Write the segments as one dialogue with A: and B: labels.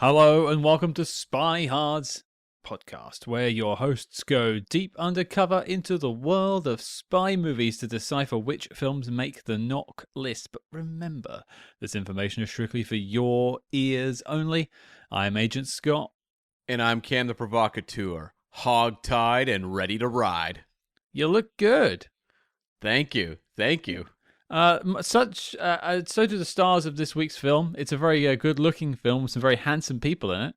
A: Hello and welcome to Spyhards podcast, where your hosts go deep undercover into the world of spy movies to decipher which films make the knock list. But remember, this information is strictly for your ears only. I'm Agent Scott.
B: And I'm Cam the Provocateur, hog-tied and ready to ride.
A: You look good.
B: Thank you.
A: So do the stars of this week's film. It's a very good-looking film with some very handsome people in it.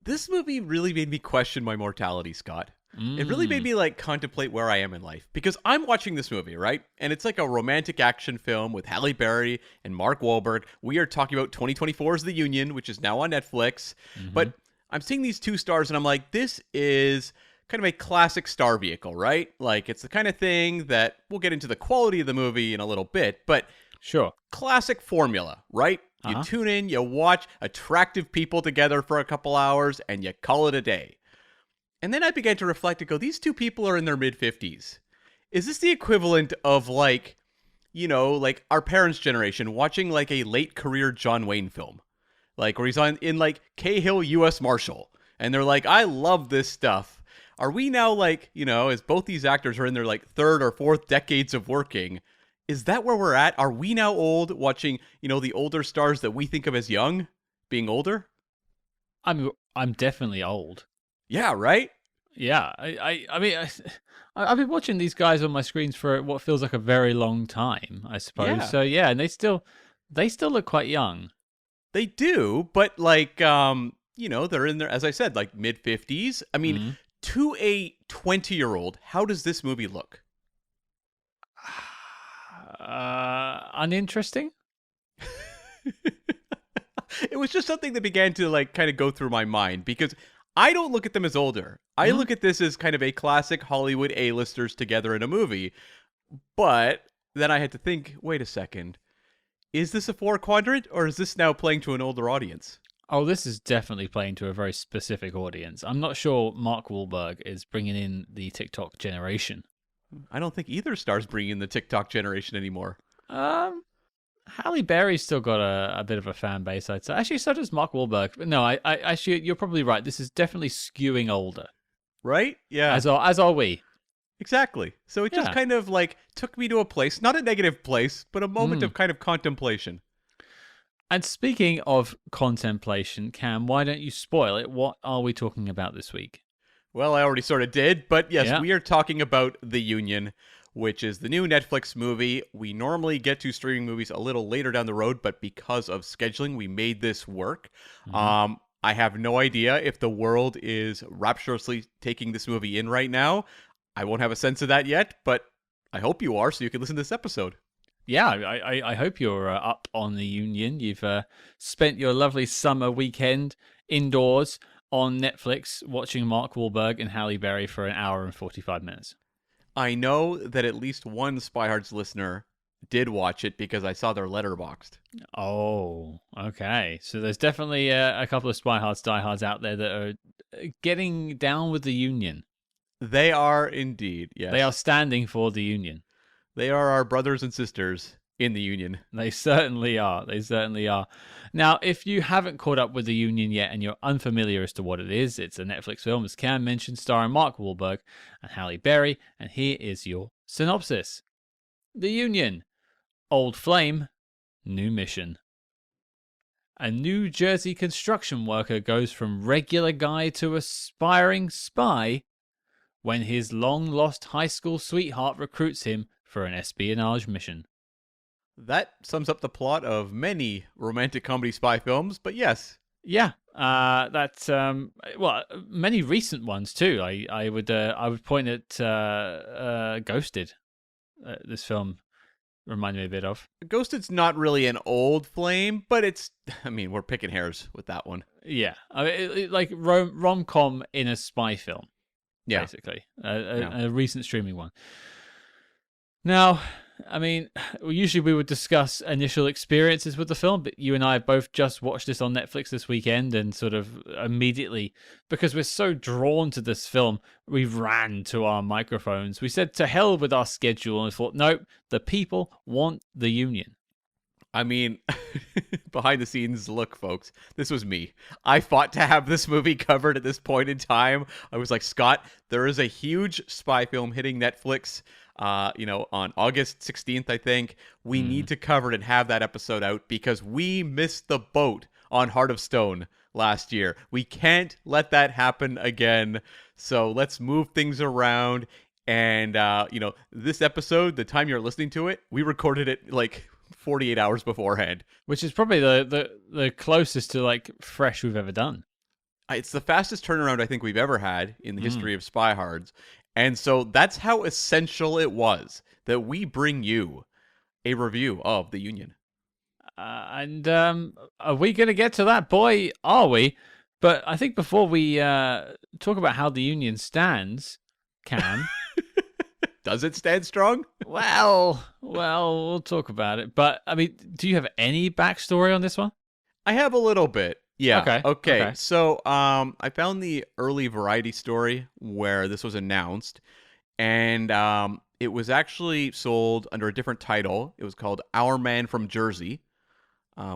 B: This movie really made me question my mortality, Scott. It really made me contemplate where I am in life. Because I'm watching this movie, right? And it's like a romantic action film with Halle Berry and Mark Wahlberg. We are talking about 2024's The Union, which is now on Netflix. But I'm seeing these two stars and I'm like, this is kind of a classic star vehicle, right? Like, it's the kind of thing that we'll get into the quality of the movie in a little bit, but
A: sure,
B: classic formula, right? You tune in, you watch attractive people together for a couple hours, and you call it a day. And then I began to reflect and go, these two people are in their mid-50s. Is this the equivalent of our parents' generation watching like a late career John Wayne film? Like, where he's in Cahill U.S. Marshal, and they're like, I love this stuff. Are we now as both these actors are in their third or fourth decades of working, is that where we're at? Are we now old watching, the older stars that we think of as young being older?
A: I'm definitely old.
B: Yeah, right?
A: Yeah, I've been watching these guys on my screens for what feels like a very long time, I suppose.
B: Yeah.
A: So yeah, and they still look quite young.
B: They do, but they're in their, as I said, mid-50s. I mean, to a 20-year-old, how does this movie look?
A: Uninteresting.
B: It was just something that began to kind of go through my mind because I don't look at them as older. I look at this as kind of a classic Hollywood A-listers together in a movie. But then I had to think, wait a second. Is this a 4-quadrant or is this now playing to an older audience?
A: Oh, this is definitely playing to a very specific audience. I'm not sure Mark Wahlberg is bringing in the TikTok generation.
B: I don't think either star's bringing in the TikTok generation anymore.
A: Halle Berry's still got a bit of a fan base, I'd say. Actually, so does Mark Wahlberg. But no, I actually, you're probably right. This is definitely skewing older.
B: Right? Yeah.
A: As are we.
B: Exactly. So it just kind of took me to a place, not a negative place, but a moment of kind of contemplation.
A: And speaking of contemplation, Cam, why don't you spoil it? What are we talking about this week?
B: Well, I already sort of did, but yes, we are talking about The Union, which is the new Netflix movie. We normally get to streaming movies a little later down the road, but because of scheduling, we made this work. I have no idea if the world is rapturously taking this movie in right now. I won't have a sense of that yet, but I hope you are, so you can listen to this episode.
A: Yeah, I hope you're up on The Union. You've spent your lovely summer weekend indoors on Netflix watching Mark Wahlberg and Halle Berry for an hour and 45 minutes.
B: I know that at least one Spyhards listener did watch it because I saw their letterboxed.
A: Oh, okay. So there's definitely a couple of Spyhards diehards out there that are getting down with The Union.
B: They are indeed, yes.
A: They are standing for The Union.
B: They are our brothers and sisters in The Union.
A: They certainly are. Now, if you haven't caught up with The Union yet and you're unfamiliar as to what it is, it's a Netflix film, as Cam mentioned, starring Mark Wahlberg and Halle Berry, and here is your synopsis. The Union. Old flame, new mission. A New Jersey construction worker goes from regular guy to aspiring spy when his long-lost high school sweetheart recruits him for an espionage mission.
B: That sums up the plot of many romantic comedy spy films, but yes.
A: Yeah, that's many recent ones too. I would point at Ghosted. This film reminded me a bit of.
B: Ghosted's not really an old flame, but we're picking hairs with that one.
A: Yeah, like rom-com in a spy film.
B: Yeah,
A: basically a recent streaming one. Now, usually we would discuss initial experiences with the film, but you and I have both just watched this on Netflix this weekend and sort of immediately, because we're so drawn to this film, we ran to our microphones. We said to hell with our schedule and thought, nope, the people want The Union.
B: I mean, behind the scenes look, folks, this was me. I fought to have this movie covered at this point in time. I was like, Scott, there is a huge spy film hitting Netflix, on August 16th, I think. We need to cover it and have that episode out because we missed the boat on Heart of Stone last year. We can't let that happen again. So let's move things around. And, this episode, the time you're listening to it, we recorded it like 48 hours beforehand.
A: Which is probably the closest to like fresh we've ever done.
B: It's the fastest turnaround I think we've ever had in the history of Spyhards. And so that's how essential it was that we bring you a review of The Union.
A: Are we going to get to that? Boy, are we. But I think before we talk about how The Union stands, Cam...
B: Does it stand strong?
A: Well, we'll talk about it. But, I mean, do you have any backstory on this one?
B: I have a little bit. Yeah.
A: Okay.
B: So, I found the early Variety story where this was announced, and it was actually sold under a different title. It was called Our Man from Jersey,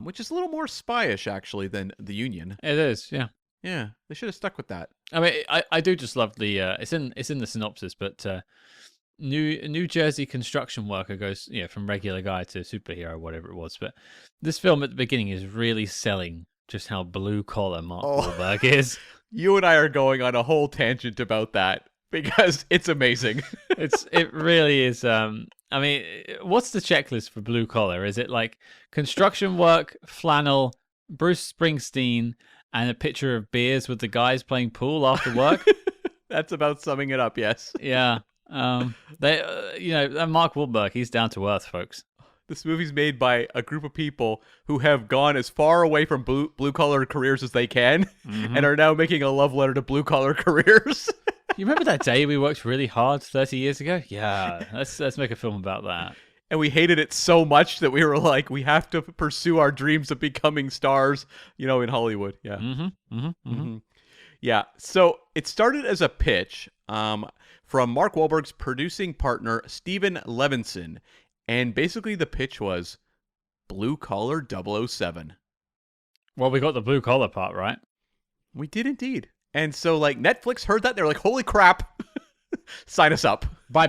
B: which is a little more spyish, actually, than The Union.
A: It is, yeah.
B: Yeah, they should have stuck with that.
A: I mean, I do just love the... it's in the synopsis, but... New Jersey construction worker goes, from regular guy to superhero, whatever it was. But this film at the beginning is really selling just how blue collar Mark Wahlberg is.
B: You and I are going on a whole tangent about that because it's amazing.
A: It really is. I mean, what's the checklist for blue collar? Is it like construction work, flannel, Bruce Springsteen, and a picture of beers with the guys playing pool after work?
B: That's about summing it up. Yes.
A: Yeah. Mark Wahlberg, he's down to earth, folks.
B: This movie's made by a group of people who have gone as far away from blue collar careers as they can, and are now making a love letter to blue collar careers.
A: You remember that day we worked really hard 30 years ago? Yeah, let's make a film about that.
B: And we hated it so much that we were like, we have to pursue our dreams of becoming stars, in Hollywood. Yeah. Yeah. So it started as a pitch from Mark Wahlberg's producing partner, Steven Levinson. And basically the pitch was Blue Collar 007.
A: Well, we got the blue collar part, right?
B: We did indeed. And so Netflix heard that. They're like, holy crap. Sign us up.
A: Buy.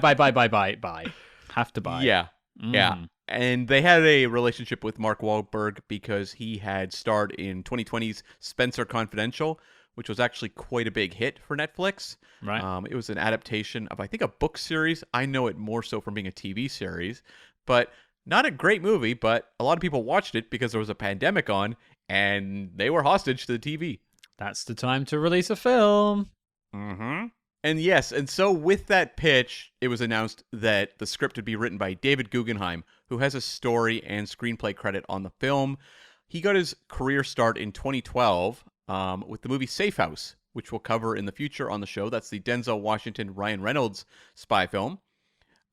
A: Have to buy.
B: Yeah. Yeah. And they had a relationship with Mark Wahlberg because he had starred in 2020's Spencer Confidential, which was actually quite a big hit for Netflix.
A: Right.
B: It was an adaptation of, I think, a book series. I know it more so from being a TV series, but not a great movie, but a lot of people watched it because there was a pandemic on, and they were hostage to the TV.
A: That's the time to release a film.
B: Mm-hmm. And yes, and so with that pitch, it was announced that the script would be written by David Guggenheim, who has a story and screenplay credit on the film. He got his career start in 2012 with the movie Safe House, which we'll cover in the future on the show. That's the Denzel Washington, Ryan Reynolds spy film.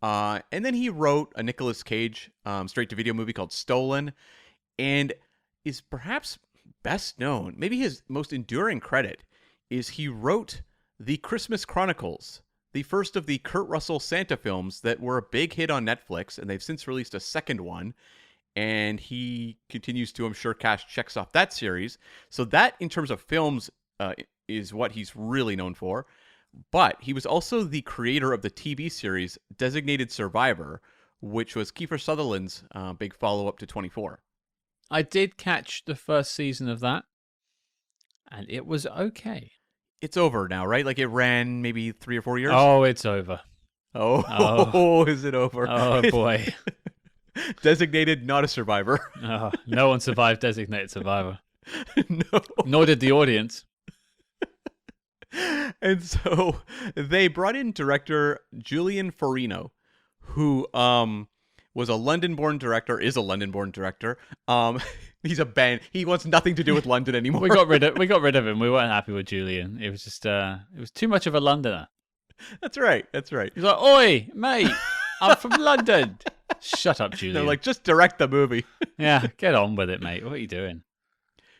B: And then he wrote a Nicolas Cage straight-to-video movie called Stolen, and is perhaps best known, maybe his most enduring credit, is he wrote The Christmas Chronicles, the first of the Kurt Russell Santa films that were a big hit on Netflix, and they've since released a second one. And he continues to, I'm sure, cash checks off that series. So that, in terms of films, is what he's really known for. But he was also the creator of the TV series Designated Survivor, which was Kiefer Sutherland's big follow-up to 24.
A: I did catch the first season of that, and it was okay.
B: It's over now, right? Like, it ran maybe 3 or 4 years?
A: Oh, it's over.
B: Oh, is it over?
A: Oh, boy.
B: Designated not a survivor.
A: Oh, no one survived Designated Survivor.
B: No.
A: Nor did the audience.
B: And so they brought in director Julian Farino, who was a London-born director, is a London-born director. He's a band. He wants nothing to do with London anymore.
A: We got rid of him. We weren't happy with Julian. It was just it was too much of a Londoner.
B: That's right.
A: He's like, "Oi, mate, I'm from London." Shut up, Julian.
B: They're like, just direct the movie.
A: Yeah, get on with it, mate. What are you doing?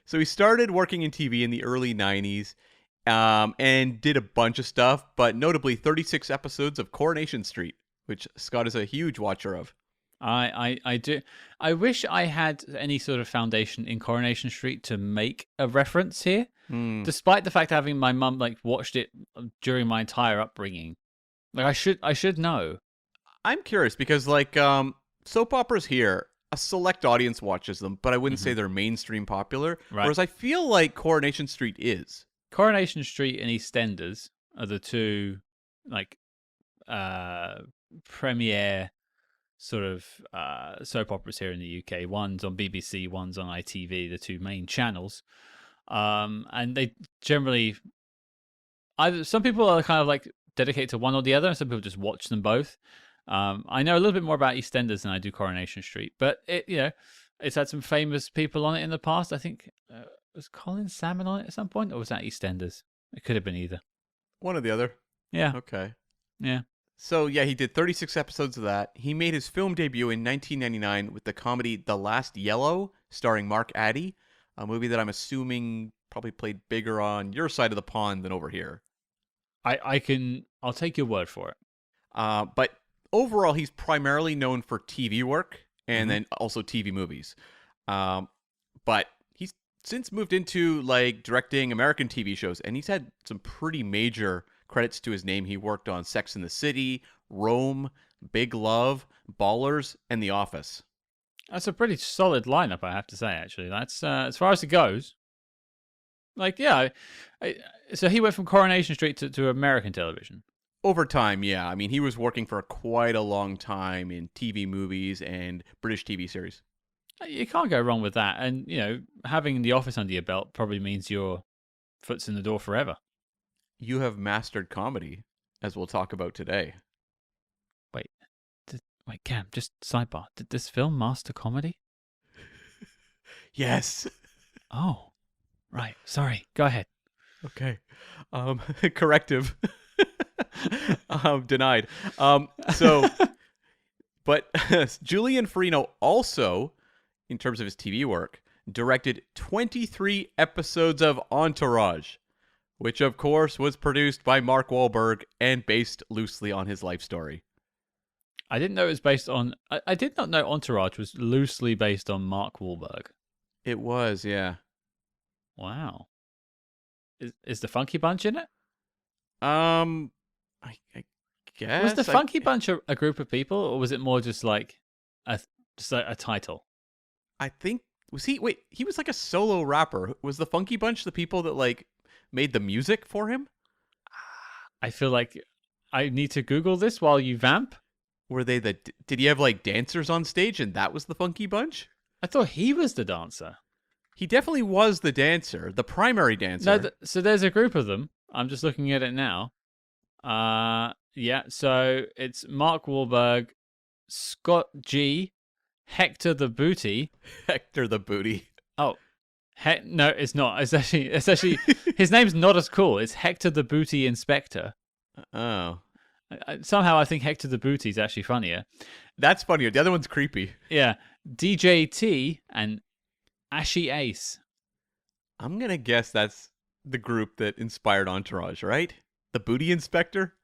B: So he started working in TV in the early 90s and did a bunch of stuff, but notably 36 episodes of Coronation Street, which Scott is a huge watcher of.
A: I do. I wish I had any sort of foundation in Coronation Street to make a reference here, despite the fact having my mum like watched it during my entire upbringing. Like I should know.
B: I'm curious because like soap operas here, a select audience watches them, but I wouldn't say they're mainstream popular.
A: Right.
B: Whereas I feel like Coronation Street is.
A: Coronation Street and EastEnders are the two like premiere sort of soap operas here in the UK. One's on BBC, one's on ITV, the two main channels. And they generally either some people are kind of like dedicated to one or the other, and some people just watch them both. I know a little bit more about EastEnders than I do Coronation Street, but it's had some famous people on it in the past. I think was Colin Salmon on it at some point, or was that EastEnders? It could have been either.
B: One or the other.
A: Yeah.
B: Okay.
A: Yeah.
B: So, yeah, he did 36 episodes of that. He made his film debut in 1999 with the comedy The Last Yellow, starring Mark Addy, a movie that I'm assuming probably played bigger on your side of the pond than over here.
A: I'll take your word for it.
B: But overall, he's primarily known for TV work and then also TV movies. But he's since moved into like directing American TV shows, and he's had some pretty major credits to his name. He worked on Sex and the City, Rome, Big Love, Ballers, and The Office.
A: That's a pretty solid lineup, I have to say. Actually, that's as far as it goes. Like, yeah, so he went from Coronation Street to American television.
B: Over time, yeah. I mean, he was working for quite a long time in TV movies and British TV series.
A: You can't go wrong with that, and having The Office under your belt probably means your foot's in the door forever.
B: You have mastered comedy, as we'll talk about today.
A: Wait, Cam, just sidebar. Did this film master comedy?
B: Yes.
A: Oh, right. Sorry. Go ahead.
B: Okay. Corrective. Denied. But Julian Farino also, in terms of his TV work, directed 23 episodes of Entourage, which of course was produced by Mark Wahlberg and based loosely on his life story.
A: I didn't know it was based on... I did not know Entourage was loosely based on Mark Wahlberg.
B: It was, yeah.
A: Wow. Is the Funky Bunch in it?
B: I guess.
A: Was the Funky Bunch a group of people, or was it more just like a title?
B: I think... he was like a solo rapper. Was the Funky Bunch the people that like made the music for him?
A: I feel like I need to Google this while you vamp.
B: Were they did he have like dancers on stage and that was the Funky Bunch?
A: I thought he was the dancer.
B: He definitely was the dancer, the primary dancer.
A: No, so there's a group of them. I'm just looking at it now. Yeah, so it's Mark Wahlberg, Scott G, Hector the Booty.
B: Hector the Booty.
A: Oh, no, it's not. It's actually his name's not as cool. It's Hector the Booty Inspector.
B: Oh.
A: Somehow I think Hector the Booty is actually funnier.
B: That's funnier. The other one's creepy.
A: Yeah. DJ T and Ashy Ace.
B: I'm going to guess that's the group that inspired Entourage, right? The Booty Inspector?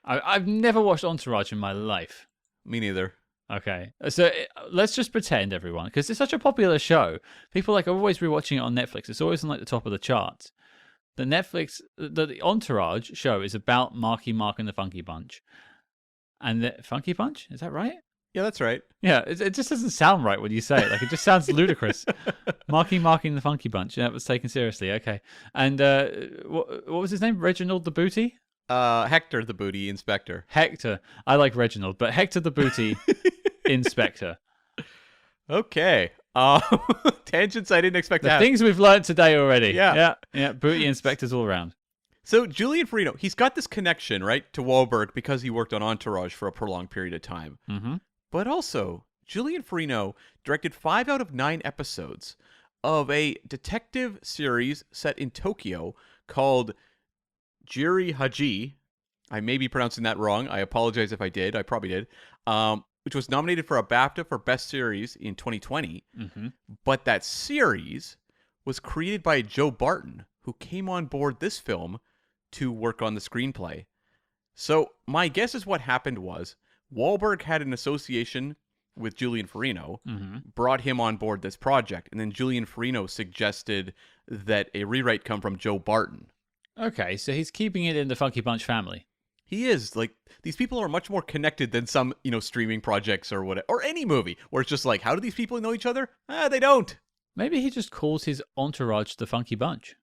A: I've never watched Entourage in my life.
B: Me neither.
A: Okay. So let's just pretend, everyone, because it's such a popular show. People are always rewatching it on Netflix. It's always on like the top of the charts. The Entourage show is about Marky Mark and the Funky Bunch. And the Funky Bunch? Is that right?
B: Yeah, that's right.
A: Yeah, it just doesn't sound right when you say it. Like, it just sounds ludicrous. Marky Mark and the Funky Bunch. Yeah, it was taken seriously. Okay. And what was his name? Reginald the Booty?
B: Hector the Booty Inspector.
A: Hector. I like Reginald, but Hector the Booty Inspector.
B: Okay. Tangents I didn't expect to have.
A: Things we've learned today already.
B: Yeah.
A: Yeah. Booty inspectors all around.
B: So Julian Farino, he's got this connection, right, to Wahlberg because he worked on Entourage for a prolonged period of time.
A: Mm-hmm.
B: But also, Julian Farino directed 5 out of 9 episodes of a detective series set in Tokyo called Jiri Haji. I may be pronouncing that wrong. I apologize if I did. I probably did. Which was nominated for a BAFTA for Best Series in 2020.
A: Mm-hmm.
B: But that series was created by Joe Barton, who came on board this film to work on the screenplay. So my guess is what happened was Wahlberg had an association with Julian Farino,
A: Mm-hmm.
B: brought him on board this project. And then Julian Farino suggested that a rewrite come from Joe Barton.
A: Okay, so he's keeping it in the Funky Bunch family.
B: He is. Like, these people are much more connected than some, streaming projects or whatever, or any movie, where it's just like, how do these people know each other? They don't.
A: Maybe he just calls his entourage the Funky Bunch.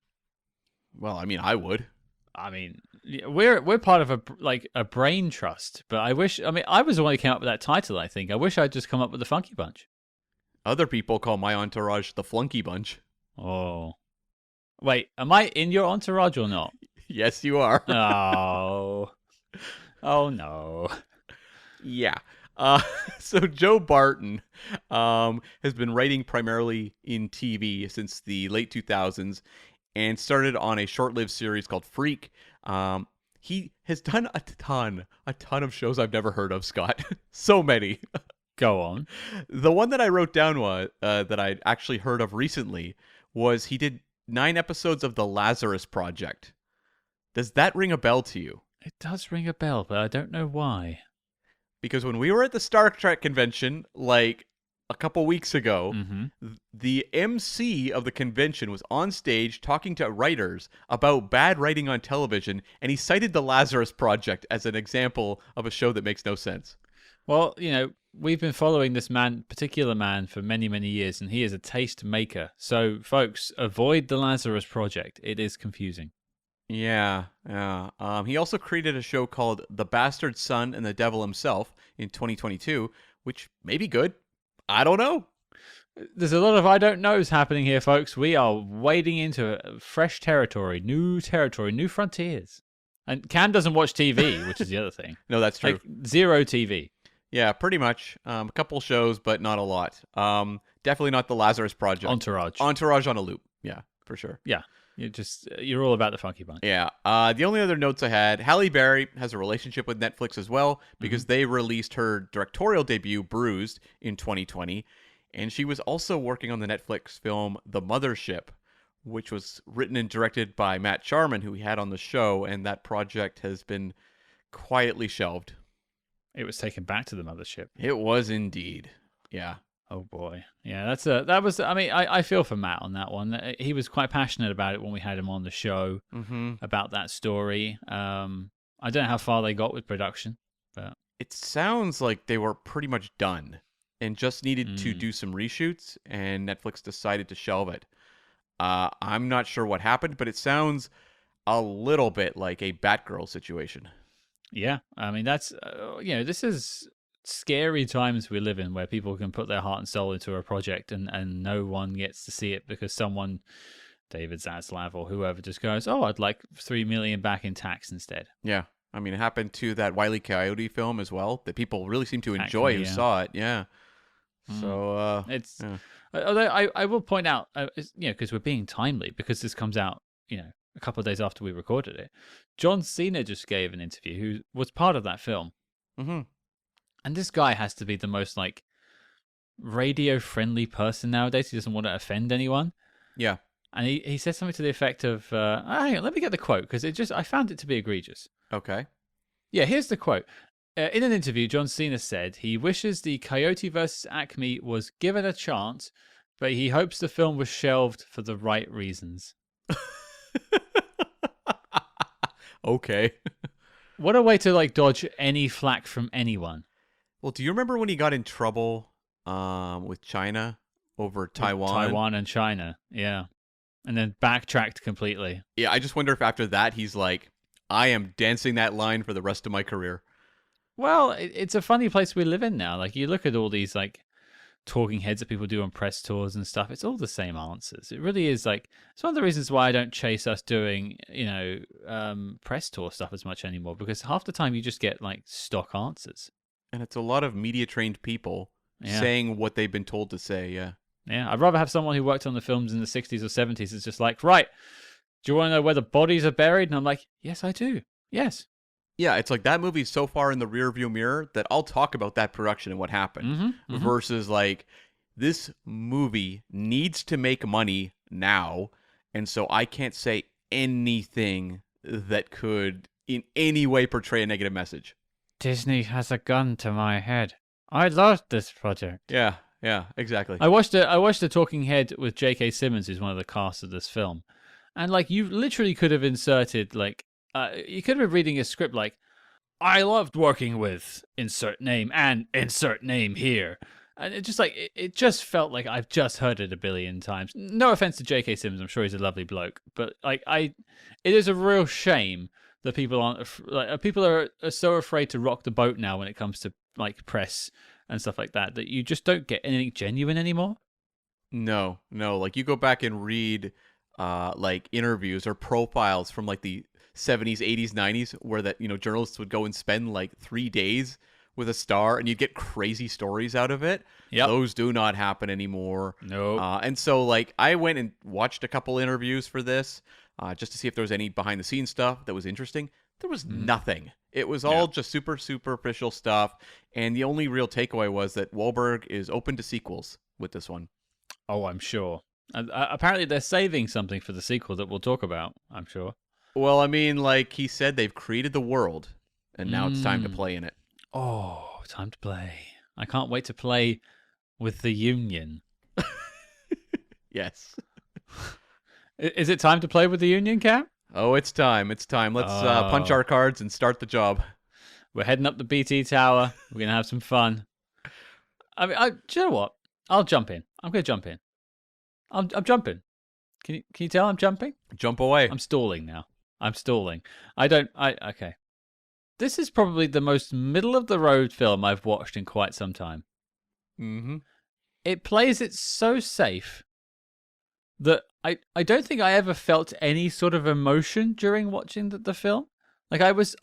B: Well, I mean, I would.
A: I mean, we're part of a brain trust, but I wish. I mean, I was the one who came up with that title. I think I wish I'd just come up with the Funky Bunch.
B: Other people call my entourage the Flunky Bunch.
A: Oh, wait, am I in your entourage or not?
B: Yes, you are.
A: Oh no.
B: Yeah. So Joe Barton has been writing primarily in TV since the late 2000s and started on a short-lived series called Freak. He has done a ton of shows I've never heard of, Scott. So many.
A: Go on.
B: The one that I wrote down was that I'd actually heard of recently was he did 9 episodes of The Lazarus Project. Does that ring a bell to you?
A: It does ring a bell, but I don't know why.
B: Because when we were at the Star Trek convention, like a couple weeks ago, the MC of the convention was on stage talking to writers about bad writing on television, and he cited The Lazarus Project as an example of a show that makes no sense.
A: Well, we've been following this particular man, for many, many years, and he is a taste maker. So, folks, avoid The Lazarus Project. It is confusing.
B: Yeah. He also created a show called The Bastard Son and the Devil Himself in 2022, which may be good. I don't know.
A: There's a lot of I don't knows happening here, folks. We are wading into fresh territory, new frontiers. And Cam doesn't watch TV, which is the other thing.
B: No, that's true.
A: Like, zero TV.
B: Yeah, pretty much. A couple shows, but not a lot. Definitely not The Lazarus Project. Entourage on a loop. Yeah, for sure.
A: Yeah. You're all about the Funky Bunch.
B: Yeah. The only other notes I had, Halle Berry has a relationship with Netflix as well, because they released her directorial debut, Bruised, in 2020. And she was also working on the Netflix film The Mothership, which was written and directed by Matt Charman, who we had on the show, and that project has been quietly shelved.
A: It was taken back to the Mothership.
B: It was indeed. Yeah.
A: Oh boy, yeah, that was. I mean, I feel for Matt on that one. He was quite passionate about it when we had him on the show about that story. I don't know how far they got with production, but
B: it sounds like they were pretty much done and just needed to do some reshoots, and Netflix decided to shelve it. I'm not sure what happened, but it sounds a little bit like a Batgirl situation.
A: Yeah, I mean that's this is scary times we live in, where people can put their heart and soul into a project and no one gets to see it because someone, David Zaslav or whoever, just goes, oh, I'd like $3 million back in tax instead.
B: Yeah, I mean, it happened to that Wile E. Coyote film as well that people really seem to enjoy who saw it. Yeah. So
A: it's
B: yeah.
A: Although I will point out, because we're being timely, because this comes out a couple of days after we recorded it. John Cena just gave an interview, who was part of that film. And this guy has to be the most radio-friendly person nowadays. He doesn't want to offend anyone.
B: Yeah.
A: And he said something to the effect of, hang on, let me get the quote, because I found it to be egregious.
B: Okay.
A: Yeah, here's the quote. In an interview, John Cena said he wishes the Coyote vs. Acme was given a chance, but he hopes the film was shelved for the right reasons.
B: Okay.
A: What a way to dodge any flack from anyone.
B: Well, do you remember when he got in trouble with China over Taiwan?
A: Taiwan and China, yeah. And then backtracked completely.
B: Yeah, I just wonder if after that he's like, I am dancing that line for the rest of my career. Well,
A: it's a funny place we live in now. You look at all these talking heads that people do on press tours and stuff. It's all the same answers. It really is it's one of the reasons why I don't chase us doing press tour stuff as much anymore, because half the time you just get stock answers.
B: And it's a lot of media-trained people saying what they've been told to say, yeah.
A: Yeah, I'd rather have someone who worked on the films in the 60s or 70s. It's just right, do you want to know where the bodies are buried? And I'm like, yes, I do. Yes.
B: Yeah, it's that movie's so far in the rearview mirror that I'll talk about that production and what happened. Versus this movie needs to make money now, and so I can't say anything that could in any way portray a negative message.
A: Disney has a gun to my head. I loved this project.
B: Yeah, exactly.
A: I watched a talking head with J.K. Simmons, who's one of the cast of this film, and like you literally could have inserted like you could have been reading a script like, I loved working with insert name and insert name here. And it just like it just felt like I've just heard it a billion times. No offense to J.K. Simmons, I'm sure he's a lovely bloke, but like it is a real shame that people aren't people are so afraid to rock the boat now when it comes to like press and stuff like that you just don't get anything genuine anymore.
B: No. Like you go back and read like interviews or profiles from like the 70s, 80s, 90s where that, journalists would go and spend like 3 days with a star and you'd get crazy stories out of it.
A: Yep.
B: Those do not happen anymore.
A: No.
B: And so like I went and watched a couple interviews for this just to see if there was any behind the scenes stuff that was interesting. There was nothing. It was all just super superficial stuff. And the only real takeaway was that Wahlberg is open to sequels with this one.
A: Oh, I'm sure. Apparently they're saving something for the sequel that we'll talk about, I'm sure.
B: Well, I mean, like he said, they've created the world and now it's time to play in it.
A: Oh, time to play. I can't wait to play with the Union.
B: Yes.
A: Is it time to play with the Union, Cam?
B: Oh, it's time. Let's punch our cards and start the job.
A: We're heading up the BT Tower. We're going to have some fun. I mean, do you know what? I'll jump in. I'm going to jump in. I'm jumping. Can you tell I'm jumping?
B: Jump away.
A: I'm stalling now. I'm stalling. Okay. This is probably the most middle of the road film I've watched in quite some time.
B: Mm-hmm.
A: It plays it so safe that I don't think I ever felt any sort of emotion during watching the film. Like I was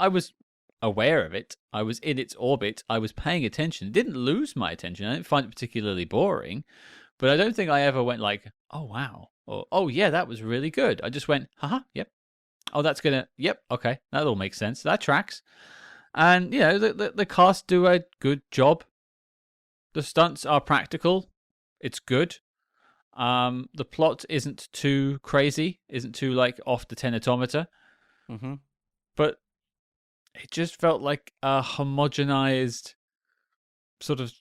A: aware of it. I was in its orbit. I was paying attention. It didn't lose my attention. I didn't find it particularly boring. But I don't think I ever went like, oh, wow. Or, oh, yeah, that was really good. I just went, haha, yep. Oh, that's going to, yep, okay. That all makes sense. That tracks. And, the cast do a good job. The stunts are practical. It's good. The plot isn't too crazy. Isn't too, like, off the 10-atometer.
B: Mm-hmm.
A: But it just felt like a homogenized sort of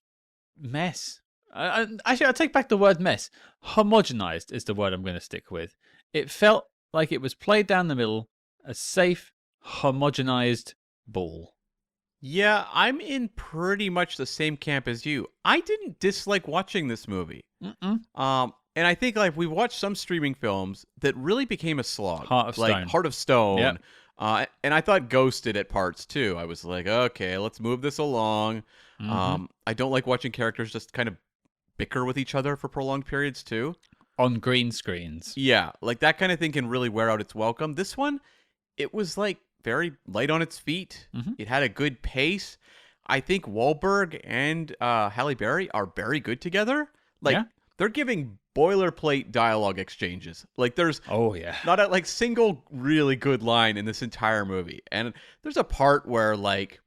A: mess. Actually, I'll take back the word mess. Homogenized is the word I'm going to stick with. It felt like it was played down the middle, a safe, homogenized ball.
B: Yeah, I'm in pretty much the same camp as you. I didn't dislike watching this movie.
A: Mm-mm.
B: And I think like we watched some streaming films that really became a slog.
A: Heart of Stone.
B: Like Heart of Stone.
A: Yep.
B: And I thought Ghosted at parts too. I was like, okay, let's move this along.
A: Mm-hmm.
B: I don't like watching characters just kind of bicker with each other for prolonged periods too.
A: On green screens.
B: Yeah, like that kind of thing can really wear out its welcome. This one, it was like very light on its feet.
A: Mm-hmm.
B: It had a good pace. I think Wahlberg and Halle Berry are very good together. Like they're giving boilerplate dialogue exchanges. Like there's not a like single really good line in this entire movie. And there's a part where like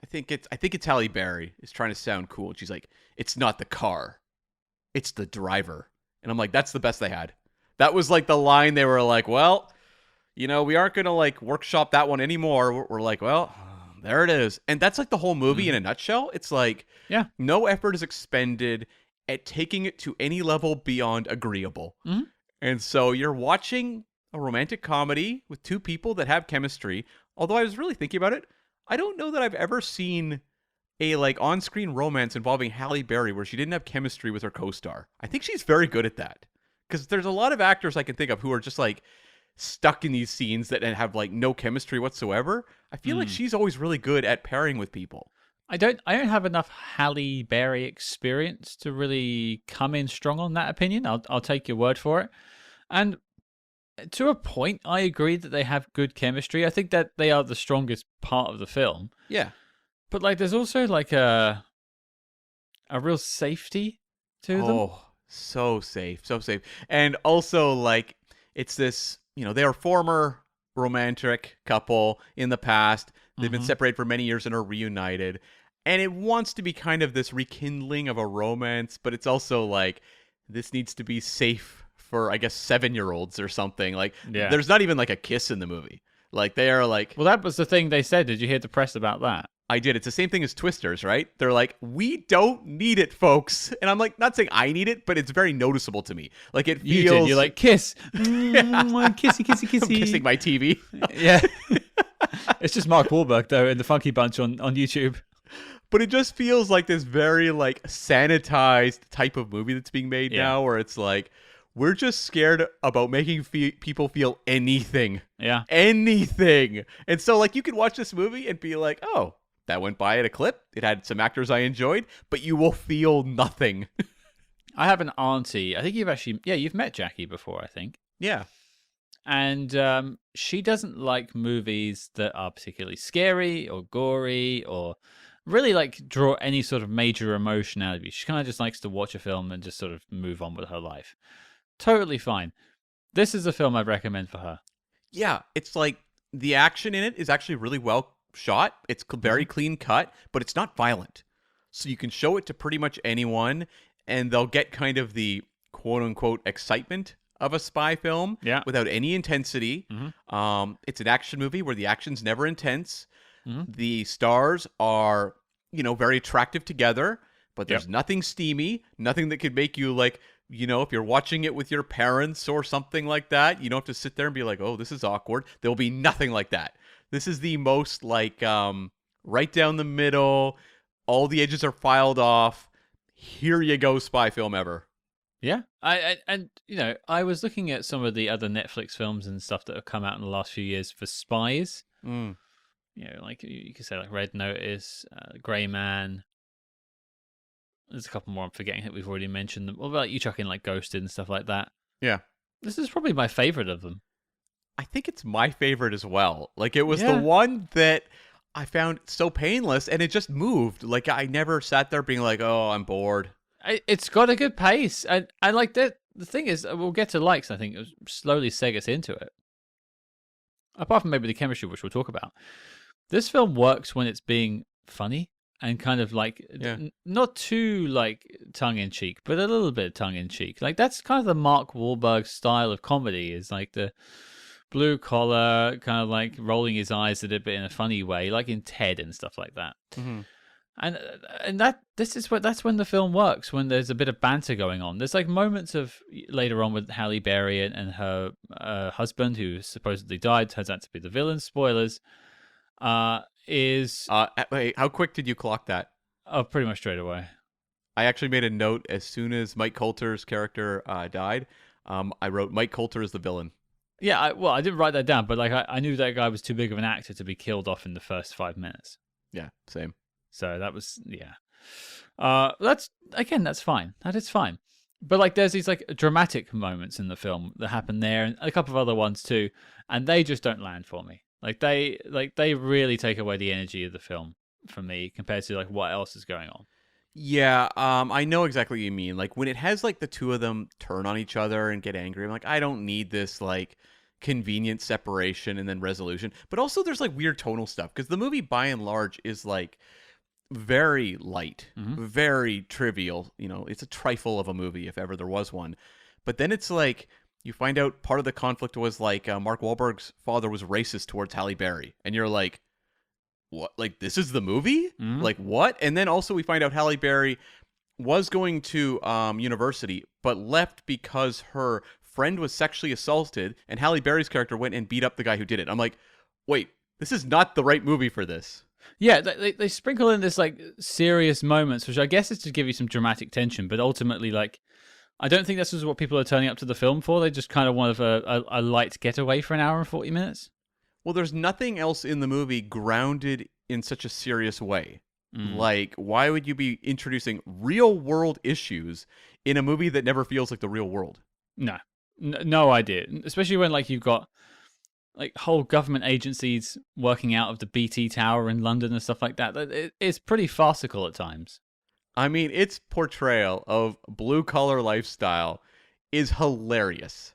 B: I think it's Halle Berry is trying to sound cool. And she's like, "It's not the car, it's the driver." And I'm like, that's the best they had. That was like the line they were like, well, we aren't going to like workshop that one anymore. We're like, well, there it is. And that's like the whole movie in a nutshell. It's like, no effort is expended at taking it to any level beyond agreeable.
A: Mm-hmm.
B: And so you're watching a romantic comedy with two people that have chemistry. Although I was really thinking about it, I don't know that I've ever seen a like on-screen romance involving Halle Berry where she didn't have chemistry with her co-star. I think she's very good at that. Because there's a lot of actors I can think of who are just like stuck in these scenes that have like no chemistry whatsoever. I feel like she's always really good at pairing with people.
A: I don't have enough Halle Berry experience to really come in strong on that opinion. I'll take your word for it. And to a point, I agree that they have good chemistry. I think that they are the strongest part of the film.
B: Yeah.
A: But like, there's also like a real safety to them.
B: Oh, so safe. And also like, it's this, they are former romantic couple in the past. They've been separated for many years and are reunited. And it wants to be kind of this rekindling of a romance, but it's also like, this needs to be safe for, I guess, 7-year-olds or something. Like, there's not even like a kiss in the movie. Like, they are like...
A: Well, that was the thing they said. Did you hear the press about that?
B: I did. It's the same thing as Twisters, right? They're like, we don't need it, folks. And I'm like, not saying I need it, but it's very noticeable to me. Like it feels.
A: You did. You're like, kiss.
B: Yeah.
A: Kissy, kissy, kissy.
B: I'm kissing my TV.
A: Yeah. It's just Mark Wahlberg, though, in the Funky Bunch on YouTube.
B: But it just feels like this very like sanitized type of movie that's being made now, where it's like, we're just scared about making people feel anything.
A: Yeah.
B: Anything. And so like you could watch this movie and be like, oh, that went by at a clip. It had some actors I enjoyed, but you will feel nothing.
A: I have an auntie. I think you've met Jackie before, I think.
B: Yeah.
A: And she doesn't like movies that are particularly scary or gory or really like draw any sort of major emotion out of you. She kind of just likes to watch a film and just sort of move on with her life. Totally fine. This is a film I'd recommend for her.
B: Yeah, it's like the action in it is actually really well shot. It's very clean cut, but it's not violent. So you can show it to pretty much anyone and they'll get kind of the quote unquote excitement of a spy film without any intensity. It's an action movie where the action's never intense. The stars are, very attractive together, but there's nothing steamy, nothing that could make you like, if you're watching it with your parents or something like that, you don't have to sit there and be like, oh, this is awkward. There'll be nothing like that. This is the most like right down the middle. All the edges are filed off. Here you go, spy film ever.
A: Yeah, I was looking at some of the other Netflix films and stuff that have come out in the last few years for spies. Like you could say like Red Notice, Grey Man. There's a couple more I'm forgetting that we've already mentioned them. What about you chuck in like Ghosted and stuff like that?
B: Yeah.
A: This is probably my favorite of them.
B: I think it's my favorite as well. Like it was the one that I found so painless and it just moved. Like I never sat there being like, oh, I'm bored.
A: It's got a good pace. And like that. The thing is, we'll get to likes. I think slowly seg us into it. Apart from maybe the chemistry, which we'll talk about. This film works when it's being funny and kind of like not too like tongue in cheek, but a little bit tongue in cheek. Like that's kind of the Mark Wahlberg style of comedy. Is like the blue collar, kind of like rolling his eyes a little bit in a funny way, like in Ted and stuff like that. And that's when the film works, when there's a bit of banter going on. There's like moments of later on with Halle Berry and her husband, who supposedly died, turns out to be the villain. Spoilers.
B: Wait, how quick did you clock that?
A: Oh, pretty much straight away.
B: I actually made a note as soon as Mike Colter's character died. I wrote Mike Colter as the villain.
A: Yeah, I didn't write that down, but like I knew that guy was too big of an actor to be killed off in the first 5 minutes.
B: Yeah, same.
A: So that was that's fine. That is fine. But like there's these like dramatic moments in the film that happen there, and a couple of other ones too, and they just don't land for me. They really take away the energy of the film for me compared to like what else is going on.
B: Yeah, I know exactly what you mean. Like when it has like the two of them turn on each other and get angry, I'm like, I don't need this like convenient separation and then resolution. But also there's like weird tonal stuff because the movie by and large is like very light, very trivial. It's a trifle of a movie if ever there was one. But then it's like you find out part of the conflict was like Mark Wahlberg's father was racist towards Halle Berry, and you're like, what? Like this is the movie? Like what? And then also we find out Halle Berry was going to university, but left because her friend was sexually assaulted, and Halle Berry's character went and beat up the guy who did it. I'm like, wait, this is not the right movie for this.
A: Yeah, they sprinkle in this like serious moments, which I guess is to give you some dramatic tension, but ultimately, like, I don't think this is what people are turning up to the film for. They just kind of want a light getaway for an hour and 40 minutes.
B: Well, there's nothing else in the movie grounded in such a serious way. Like, why would you be introducing real world issues in a movie that never feels like the real world?
A: No idea. Especially when like you've got like whole government agencies working out of the BT Tower in London and stuff like that. It's pretty farcical at times.
B: I mean, its portrayal of blue-collar lifestyle is hilarious.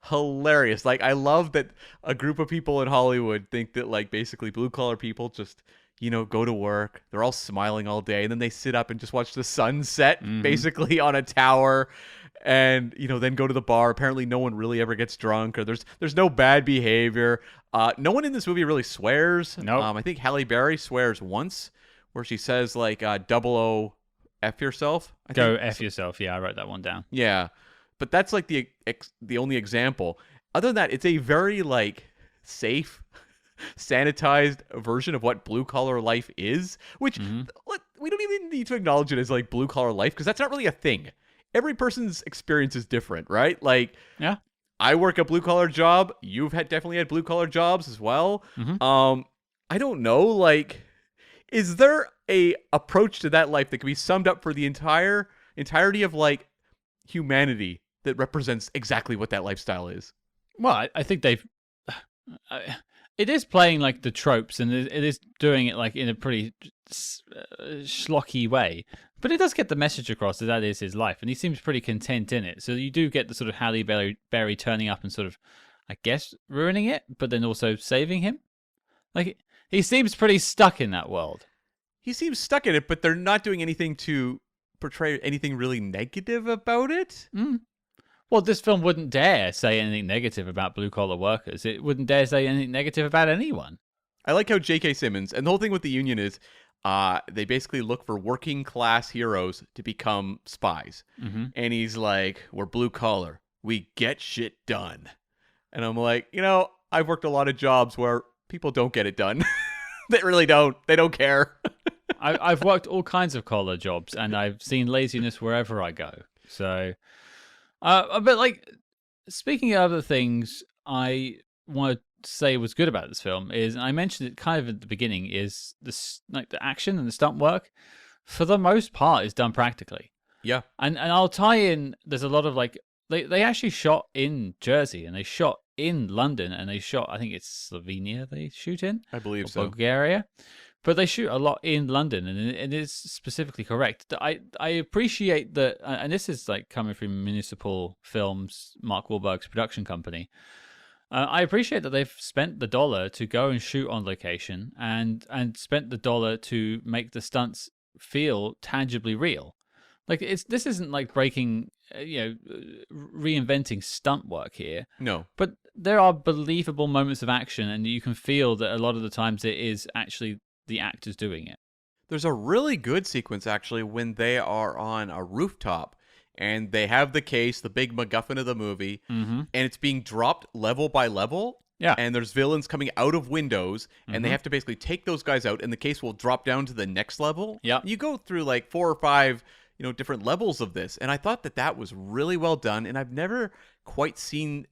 B: Hilarious. Like, I love that a group of people in Hollywood think that, like, basically blue-collar people just, go to work. They're all smiling all day, and then they sit up and just watch the sun set, basically, on a tower. and then go to the bar. Apparently no one really ever gets drunk, or there's no bad behavior. No one in this movie really swears.
A: Nope.
B: I think Halle Berry swears once, where she says like double O F yourself.
A: Go F yourself. Yeah, I wrote that one down.
B: Yeah, but that's like the only example. Other than that, it's a very like safe, sanitized version of what blue collar life is, which we don't even need to acknowledge it as like blue collar life, because that's not really a thing. Every person's experience is different, right? Like,
A: yeah,
B: I work a blue collar job. You've definitely had blue collar jobs as well. I don't know. Like, is there a approach to that life that can be summed up for the entirety of like humanity that represents exactly what that lifestyle is?
A: Well, I think they've. It is playing like the tropes, and it is doing it like in a pretty schlocky way. But it does get the message across that is his life, and he seems pretty content in it. So you do get the sort of Halle Berry turning up and sort of, I guess, ruining it, but then also saving him. Like, he seems pretty stuck in that world.
B: He seems stuck in it, but they're not doing anything to portray anything really negative about it.
A: Well, this film wouldn't dare say anything negative about blue-collar workers. It wouldn't dare say anything negative about anyone.
B: I like how J.K. Simmons, and the whole thing with the Union is they basically look for working-class heroes to become spies. And he's like, we're blue-collar. We get shit done. And I'm like, I've worked a lot of jobs where people don't get it done. They really don't. They don't care.
A: I've worked all kinds of collar jobs, and I've seen laziness wherever I go. So... but like, speaking of other things, I want to say was good about this film is, and I mentioned it kind of at the beginning, is this like the action and the stunt work, for the most part, is done practically.
B: Yeah,
A: and I'll tie in. There's a lot of like they actually shot in Jersey, and they shot in London, and they shot, I think it's Slovenia they shoot in,
B: I believe so,
A: Bulgaria. But they shoot a lot in London, and it is specifically correct. I appreciate that, and this is like coming from Municipal Films, Mark Wahlberg's production company. I appreciate that they've spent the dollar to go and shoot on location, and spent the dollar to make the stunts feel tangibly real. Like this isn't like breaking, reinventing stunt work here.
B: No,
A: but there are believable moments of action, and you can feel that a lot of the times it is actually the actors doing it.
B: There's a really good sequence actually when they are on a rooftop and they have the case, the big MacGuffin of the movie, and it's being dropped level by level.
A: Yeah.
B: And there's villains coming out of windows, and they have to basically take those guys out, and the case will drop down to the next level.
A: Yeah.
B: You go through like 4 or 5, different levels of this, and I thought that was really well done, and I've never quite seen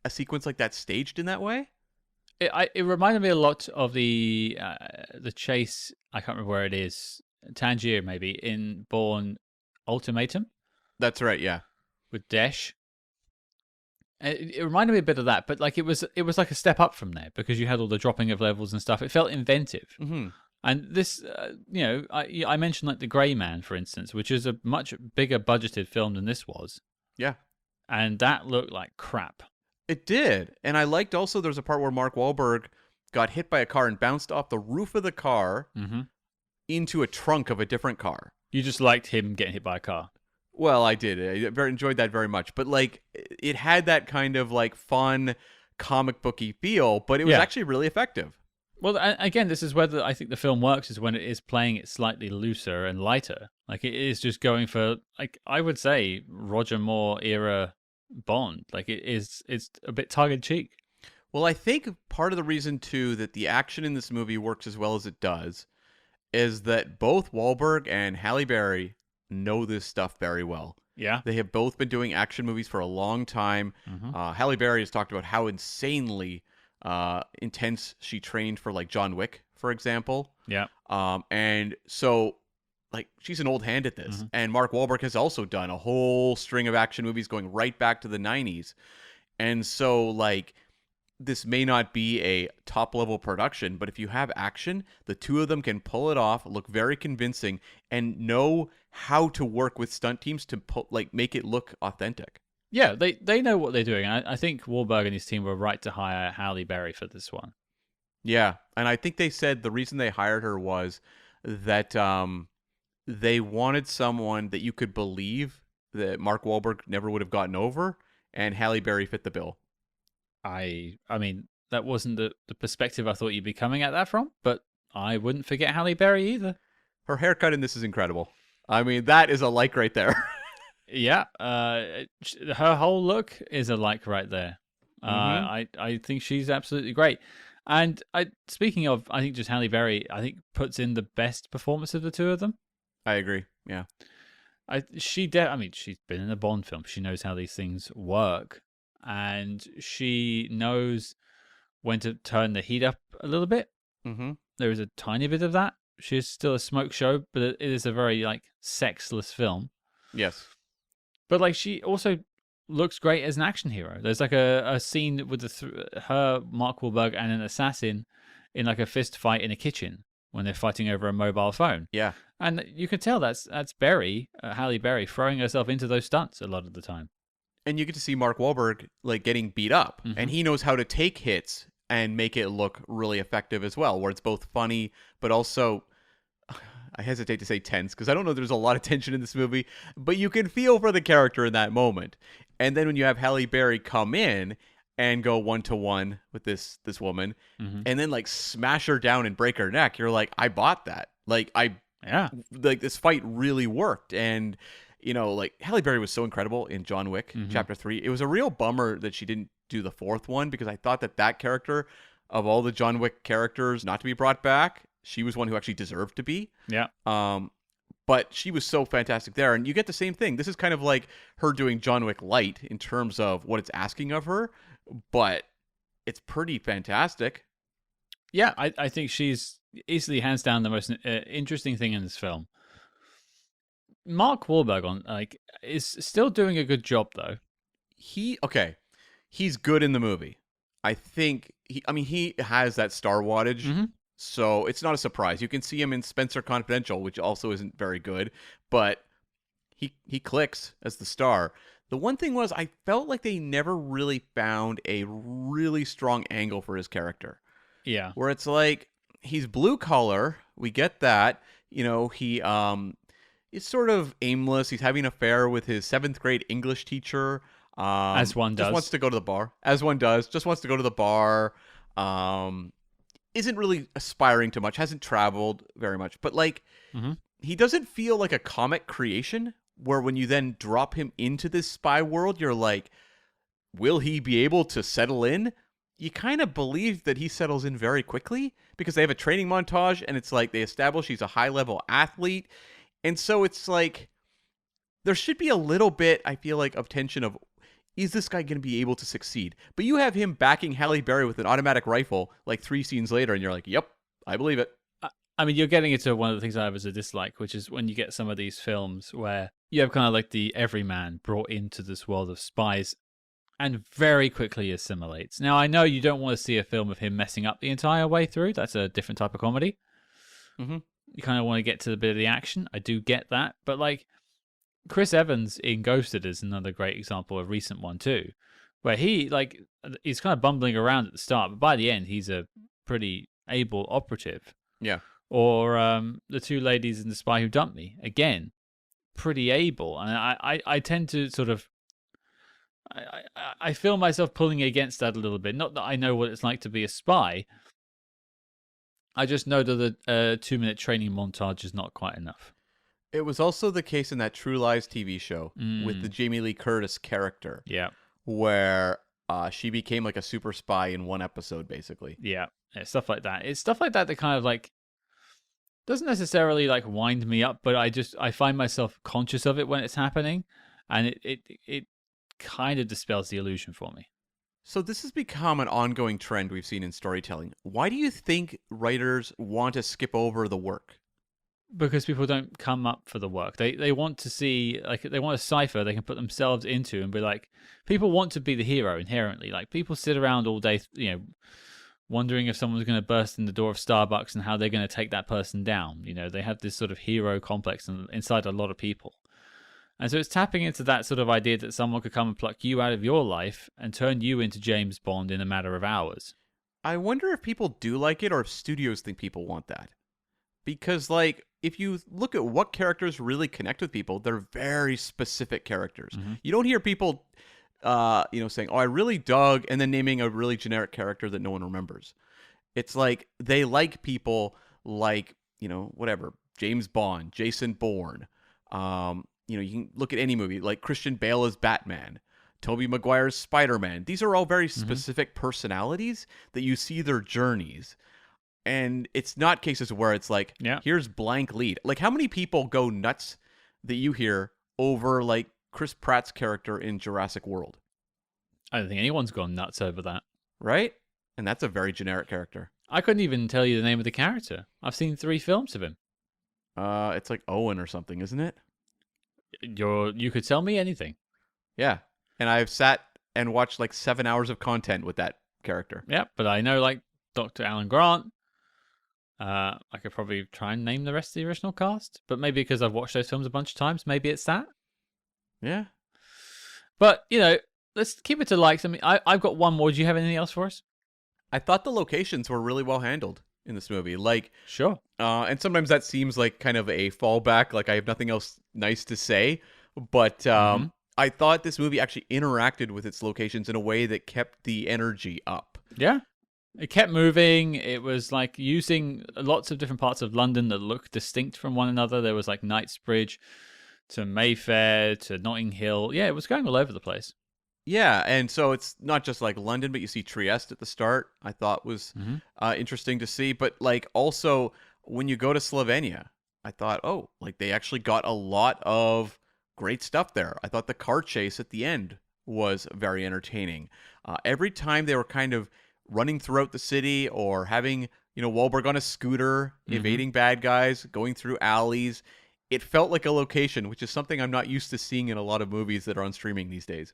B: a sequence like that staged in that way.
A: It reminded me a lot of the chase. I can't remember where it is. Tangier, maybe, in Bourne Ultimatum.
B: That's right. Yeah.
A: With Desh. It reminded me a bit of that, but like it was like a step up from there, because you had all the dropping of levels and stuff. It felt inventive. And this, I mentioned like The Grey Man, for instance, which is a much bigger budgeted film than this was.
B: Yeah.
A: And that looked like crap.
B: It did. And I liked also there's a part where Mark Wahlberg got hit by a car and bounced off the roof of the car into a trunk of a different car.
A: You just liked him getting hit by a car.
B: Well, I did. I enjoyed that very much. But like, it had that kind of like fun comic booky feel, but it was actually really effective.
A: Well, again, this is where I think the film works, is when it is playing it slightly looser and lighter. Like, it is just going for, like, I would say, Roger Moore era Bond. Like, it's a bit tongue-in-cheek.
B: Well, I think part of the reason, too, that the action in this movie works as well as it does is that both Wahlberg and Halle Berry know this stuff very well.
A: Yeah.
B: They have both been doing action movies for a long time. Halle Berry has talked about how insanely intense she trained for, like, John Wick, for example.
A: Yeah.
B: And so, like, she's an old hand at this. And Mark Wahlberg has also done a whole string of action movies going right back to the 90s. And so, like, this may not be a top-level production, but if you have action, the two of them can pull it off, look very convincing, and know how to work with stunt teams to make it look authentic.
A: Yeah, they know what they're doing. I think Wahlberg and his team were right to hire Halle Berry for this one.
B: Yeah, and I think they said the reason they hired her was that they wanted someone that you could believe that Mark Wahlberg never would have gotten over, and Halle Berry fit the bill.
A: I mean, that wasn't the perspective I thought you'd be coming at that from, but I wouldn't forget Halle Berry either.
B: Her haircut in this is incredible. I mean, that is a like right there.
A: Yeah, her whole look is a like right there. I think she's absolutely great. And speaking of, I think just Halle Berry, I think puts in the best performance of the two of them.
B: I agree. Yeah.
A: I mean, she's been in a Bond film. She knows how these things work, and she knows when to turn the heat up a little bit.
B: Mm-hmm.
A: There is a tiny bit of that. She's still a smoke show, but it is a very like sexless film.
B: Yes.
A: But like she also looks great as an action hero. There's like a scene with her, Mark Wahlberg, and an assassin in like a fist fight in a kitchen when they're fighting over a mobile phone.
B: Yeah.
A: And you can tell that's Berry, Halle Berry, throwing herself into those stunts a lot of the time.
B: And you get to see Mark Wahlberg like getting beat up, and he knows how to take hits and make it look really effective as well, where it's both funny but also, I hesitate to say tense because I don't know there's a lot of tension in this movie, but you can feel for the character in that moment. And then when you have Halle Berry come in and go 1-to-1 with this woman, and then like smash her down and break her neck, you're like, I bought that. Like like this fight really worked. And you know, like Halle Berry was so incredible in John Wick Chapter 3. It was a real bummer that she didn't do the fourth one because I thought that character, of all the John Wick characters not to be brought back, she was one who actually deserved to be.
A: Yeah.
B: But she was so fantastic there. And you get the same thing. This is kind of like her doing John Wick light in terms of what it's asking of her, but it's pretty fantastic.
A: Yeah, I think she's easily hands down the most interesting thing in this film. Mark Wahlberg is still doing a good job though.
B: He's good in the movie. I think he has that star wattage. So it's not a surprise. You can see him in Spencer Confidential, which also isn't very good, but he clicks as the star. The one thing was I felt like they never really found a really strong angle for his character.
A: Yeah.
B: Where it's like he's blue collar, we get that. You know, he is sort of aimless. He's having an affair with his 7th grade English teacher.
A: As one does.
B: Just wants to go to the bar. As one does. Just wants to go to the bar. Isn't really aspiring to much, hasn't traveled very much, but like he doesn't feel like a comic creation where when you then drop him into this spy world, you're like, will he be able to settle in? You kind of believe that he settles in very quickly because they have a training montage and it's like they establish he's a high-level athlete. And so it's like there should be a little bit, I feel like, of tension of, is this guy going to be able to succeed? But you have him backing Halle Berry with an automatic rifle like 3 scenes later, and you're like, yep, I believe it.
A: I mean, you're getting into one of the things I have as a dislike, which is when you get some of these films where you have kind of like the everyman brought into this world of spies and very quickly assimilates. Now, I know you don't want to see a film of him messing up the entire way through. That's a different type of comedy. You kind of want to get to the bit of the action. I do get that. But like, Chris Evans in Ghosted is another great example, a recent one too, where he's kind of bumbling around at the start, but by the end, he's a pretty able operative.
B: Yeah.
A: Or the 2 ladies in The Spy Who Dumped Me, again, pretty able. And I tend to sort of, I feel myself pulling against that a little bit. Not that I know what it's like to be a spy. I just know that the 2-minute training montage is not quite enough.
B: It was also the case in that True Lies TV show with the Jamie Lee Curtis character.
A: Yeah.
B: Where she became like a super spy in 1 episode, basically.
A: Yeah, stuff like that. It's stuff like that that kind of like doesn't necessarily like wind me up, but I find myself conscious of it when it's happening, and it kind of dispels the illusion for me.
B: So this has become an ongoing trend we've seen in storytelling. Why do you think writers want to skip over the work?
A: Because people don't come up for the work. They want to see, like, they want a cipher they can put themselves into and be like, people want to be the hero inherently. Like, people sit around all day, wondering if someone's going to burst in the door of Starbucks and how they're going to take that person down. They have this sort of hero complex inside a lot of people. And so it's tapping into that sort of idea that someone could come and pluck you out of your life and turn you into James Bond in a matter of hours.
B: I wonder if people do like it or if studios think people want that. Because, like, if you look at what characters really connect with people, they're very specific characters. You don't hear people, saying, "Oh, I really dug," and then naming a really generic character that no one remembers. It's like they like people like, whatever, James Bond, Jason Bourne. You can look at any movie like Christian Bale as Batman, Tobey Maguire's Spider-Man. These are all very specific personalities that you see their journeys. And it's not cases where it's like, here's blank lead. Like, how many people go nuts that you hear over, like, Chris Pratt's character in Jurassic World?
A: I don't think anyone's gone nuts over that.
B: Right? And that's a very generic character.
A: I couldn't even tell you the name of the character. I've seen 3 films of him.
B: It's like Owen or something, isn't it?
A: You could tell me anything.
B: Yeah. And I've sat and watched, like, 7 hours of content with that character.
A: Yeah, but I know, like, Dr. Alan Grant. I could probably try and name the rest of the original cast, but maybe because I've watched those films a bunch of times, maybe it's that.
B: Yeah.
A: But, let's keep it to likes. I mean, I've got one more. Do you have anything else for us?
B: I thought the locations were really well handled in this movie. Like,
A: sure.
B: And sometimes that seems like kind of a fallback, like I have nothing else nice to say. But I thought this movie actually interacted with its locations in a way that kept the energy up.
A: Yeah. It kept moving. It was like using lots of different parts of London that look distinct from one another. There was like Knightsbridge to Mayfair to Notting Hill. Yeah, it was going all over the place.
B: Yeah, and so it's not just like London, but you see Trieste at the start. I thought was interesting to see. But like also when you go to Slovenia, I thought, oh, like they actually got a lot of great stuff there. I thought the car chase at the end was very entertaining. Every time they were kind of running throughout the city or having, Wahlberg on a scooter, evading bad guys, going through alleys, it felt like a location, which is something I'm not used to seeing in a lot of movies that are on streaming these days.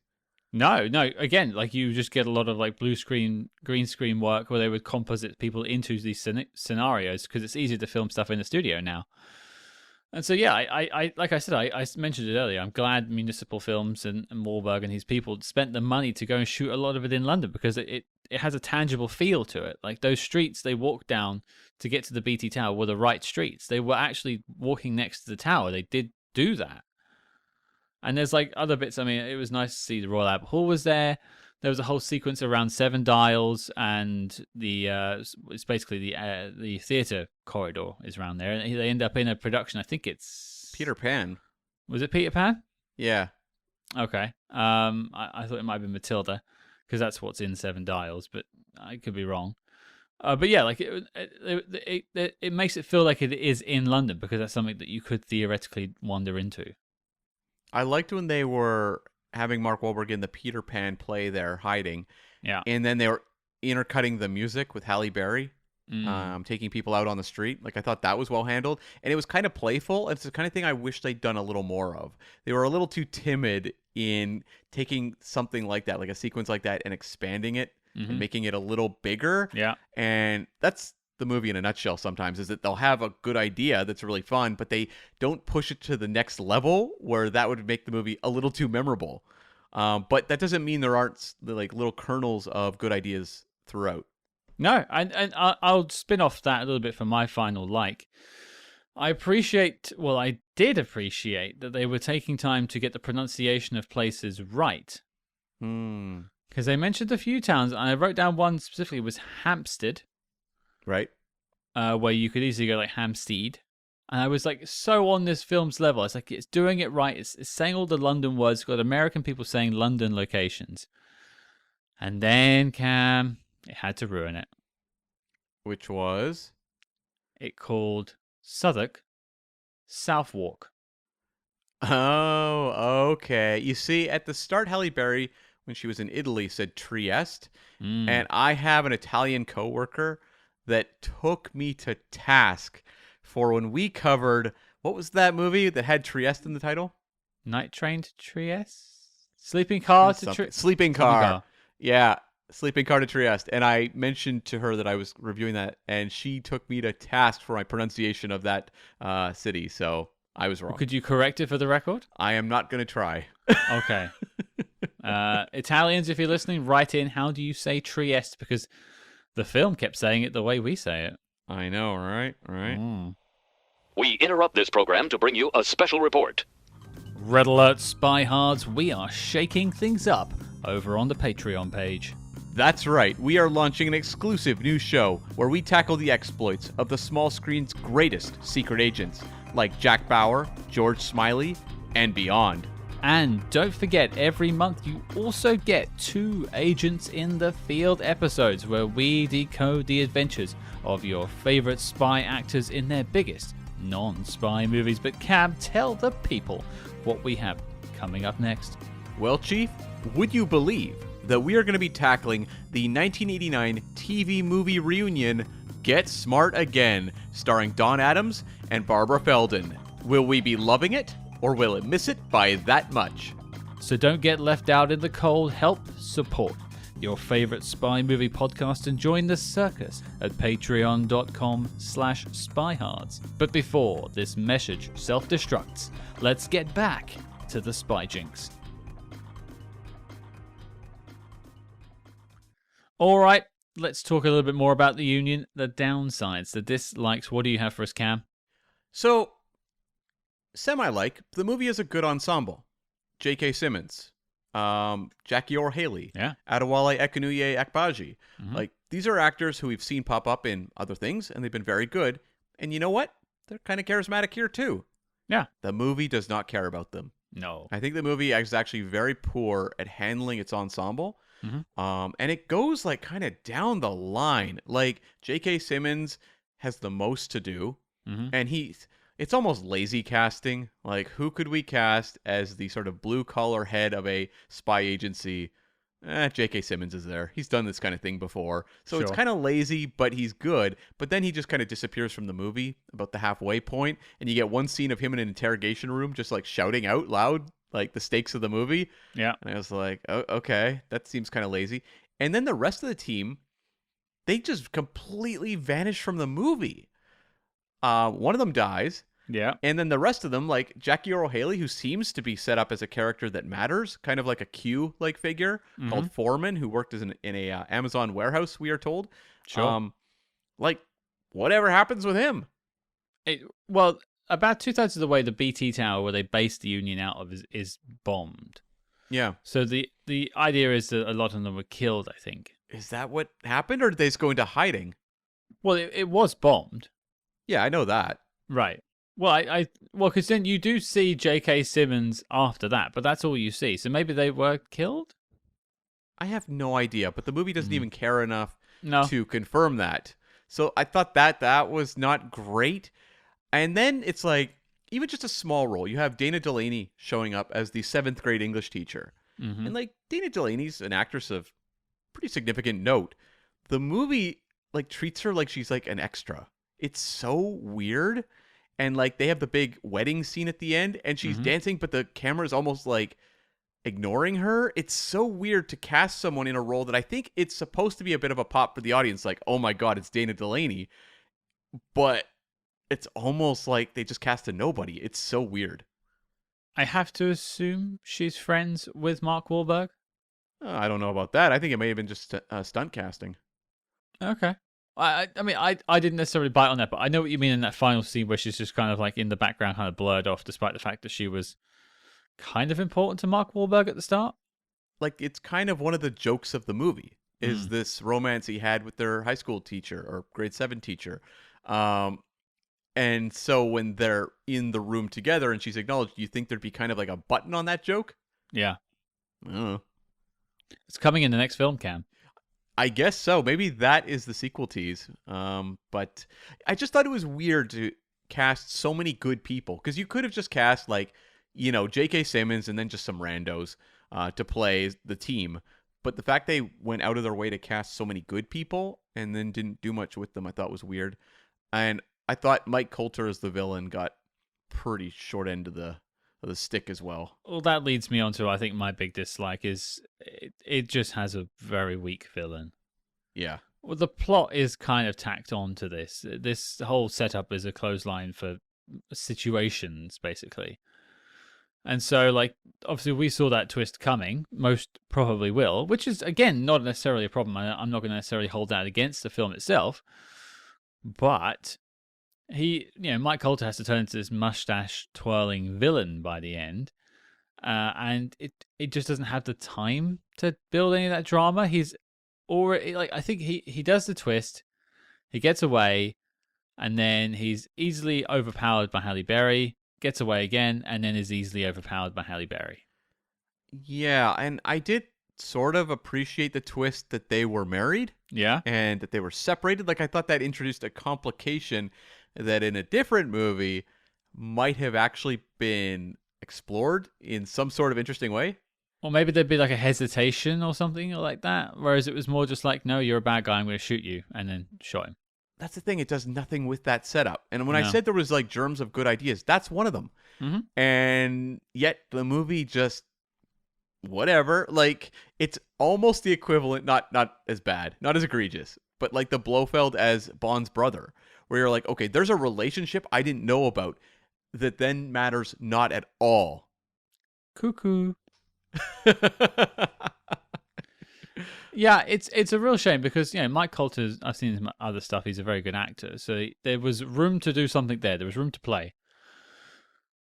A: No. Again, like you just get a lot of like blue screen, green screen work where they would composite people into these scenarios because it's easier to film stuff in the studio now. And so, yeah, I like I said, I mentioned it earlier. I'm glad Municipal Films and Wahlberg and his people spent the money to go and shoot a lot of it in London because it has a tangible feel to it. Like those streets they walked down to get to the BT Tower were the right streets. They were actually walking next to the tower. They did do that. And there's like other bits. I mean, it was nice to see the Royal Albert Hall was there. There was a whole sequence around Seven Dials, and it's basically the theatre corridor is around there. And they end up in a production. I think it's
B: Peter Pan.
A: Was it Peter Pan?
B: Yeah.
A: Okay. I thought it might have been Matilda, because that's what's in Seven Dials, but I could be wrong. But yeah, like it makes it feel like it is in London because that's something that you could theoretically wander into.
B: I liked when they were having Mark Wahlberg in the Peter Pan play there hiding.
A: Yeah.
B: And then they were intercutting the music with Halle Berry, taking people out on the street. Like, I thought that was well handled. And it was kind of playful. It's the kind of thing I wish they'd done a little more of. They were a little too timid in taking something like that, like a sequence like that, and expanding it and making it a little bigger.
A: Yeah.
B: And that's the movie in a nutshell sometimes, is that they'll have a good idea that's really fun, but they don't push it to the next level where that would make the movie a little too memorable. But that doesn't mean there aren't like little kernels of good ideas throughout.
A: No, and I'll spin off that a little bit for my final like. I did appreciate that they were taking time to get the pronunciation of places right. Because they mentioned a few towns, and I wrote down one specifically was Hampstead.
B: Right.
A: Where you could easily go like Hampstead. And I was like so on this film's level. It's like it's doing it right. It's saying all the London words. It's got American people saying London locations. And then Cam, it had to ruin it.
B: Which was?
A: It called Southwark Southwark.
B: Oh, okay. You see, at the start, Halle Berry, when she was in Italy, said Trieste. And I have an Italian coworker that took me to task for when we covered, what was that movie that had Trieste in the title?
A: Night Train to Trieste? Sleeping Car to Trieste?
B: Sleeping Car. Yeah, Sleeping Car to Trieste. And I mentioned to her that I was reviewing that, and she took me to task for my pronunciation of that city, so I was wrong.
A: Could you correct it for the record?
B: I am not going to try.
A: Okay. Italians, if you're listening, write in, how do you say Trieste? Because the film kept saying it the way we say it.
B: I know, right?
C: We interrupt this program to bring you a special report.
A: Red alert, Spyhards, we are shaking things up over on the Patreon page.
B: That's right, we are launching an exclusive new show where we tackle the exploits of the small screen's greatest secret agents, like Jack Bauer, George Smiley, and beyond.
A: And don't forget, every month you also get 2 Agents in the Field episodes where we decode the adventures of your favorite spy actors in their biggest non-spy movies. But Cam, tell the people what we have coming up next.
B: Well, Chief, would you believe that we are going to be tackling the 1989 TV movie reunion Get Smart Again, starring Don Adams and Barbara Feldon. Will we be loving it, or will it miss it by that much?
A: So don't get left out in the cold. Help support your favorite spy movie podcast and join the circus at patreon.com/spyhards. But before this message self-destructs, let's get back to the Spy Jinx. All right, let's talk a little bit more about the Union, the downsides, the dislikes. What do you have for us, Cam?
B: So, semi-like, the movie is a good ensemble. J.K. Simmons, Jackie Orr Haley, Adewale Akinnuoye-Agbaje. Like, these are actors who we've seen pop up in other things, and they've been very good. And you know what? They're kind of charismatic here, too.
A: Yeah.
B: The movie does not care about them.
A: No.
B: I think the movie is actually very poor at handling its ensemble. And it goes like kind of down the line. Like J.K. Simmons has the most to do, and it's almost lazy casting. Like, who could we cast as the sort of blue collar head of a spy agency? J.K. Simmons is there. He's done this kind of thing before, so it's kind of lazy, but he's good. But then he just kind of disappears from the movie about the halfway point, and you get one scene of him in an interrogation room, just like shouting out loud like the stakes of the movie.
A: Yeah.
B: And I was like, oh, okay, that seems kind of lazy. And then the rest of the team, they just completely vanish from the movie. One of them dies.
A: Yeah.
B: And then the rest of them, like Jackie Earle Haley, who seems to be set up as a character that matters, kind of like a Q-like figure called Foreman, who worked as in a Amazon warehouse, we are told.
A: Sure.
B: Like, whatever happens with him?
A: Well, about 2/3 of the way, the BT tower where they base the Union out of is bombed.
B: Yeah.
A: So the idea is that a lot of them were killed, I think.
B: Is that what happened, or did they just go into hiding?
A: Well, it was bombed.
B: Yeah, I know that.
A: Right. Well, because then you do see J.K. Simmons after that, but that's all you see. So maybe they were killed?
B: I have no idea, but the movie doesn't even care enough to confirm that. So I thought that was not great. And then it's like, even just a small role. You have Dana Delaney showing up as the 7th grade English teacher. And like, Dana Delaney's an actress of pretty significant note. The movie like treats her like she's like an extra. It's so weird. And like, they have the big wedding scene at the end, and she's dancing, but the camera's almost like ignoring her. It's so weird to cast someone in a role that I think it's supposed to be a bit of a pop for the audience. Like, oh my God, it's Dana Delaney. But it's almost like they just cast a nobody. It's so weird.
A: I have to assume she's friends with Mark Wahlberg?
B: I don't know about that. I think it may have been just stunt casting.
A: Okay. I mean, I didn't necessarily bite on that, but I know what you mean in that final scene where she's just kind of like in the background, kind of blurred off, despite the fact that she was kind of important to Mark Wahlberg at the start.
B: Like, it's kind of one of the jokes of the movie, is this romance he had with their high school teacher or grade 7 teacher. And so when they're in the room together and she's acknowledged, you think there'd be kind of like a button on that joke?
A: Yeah.
B: I don't know.
A: It's coming in the next film, Cam.
B: I guess so. Maybe that is the sequel tease. But I just thought it was weird to cast so many good people, because you could have just cast like, you know, J.K. Simmons and then just some randos to play the team. But the fact they went out of their way to cast so many good people and then didn't do much with them, I thought was weird. And I thought Mike Colter as the villain got pretty short end of the stick as well.
A: Well, that leads me on to, I think, my big dislike is it just has a very weak villain.
B: Yeah.
A: Well, the plot is kind of tacked on to this. This whole setup is a clothesline for situations, basically. And so, like, obviously we saw that twist coming, most probably will, which is, again, not necessarily a problem. I'm not going to necessarily hold that against the film itself. But Mike Colter has to turn into this mustache twirling villain by the end, and it just doesn't have the time to build any of that drama. He's already I think he does the twist, he gets away, and then he's easily overpowered by Halle Berry, gets away again, and then is easily overpowered by Halle Berry.
B: Yeah, and I did sort of appreciate the twist that they were married.
A: Yeah.
B: And that they were separated. Like, I thought that introduced a complication that in a different movie might have actually been explored in some sort of interesting way.
A: Or maybe there'd be like a hesitation or something like that. Whereas it was more just like, no, you're a bad guy, I'm going to shoot you. And then shot him.
B: That's the thing. It does nothing with that setup. And when I
A: No.
B: said there was like germs of good ideas, that's one of them.
A: Mm-hmm.
B: And yet the movie just whatever. Like, it's almost the equivalent, not as bad, not as egregious, but like the Blofeld as Bond's brother, where you're like, okay, there's a relationship I didn't know about that then matters not at all.
A: Cuckoo. Yeah, it's a real shame because Mike Colter, I've seen his other stuff. He's a very good actor, so there was room to do something there. There was room to play,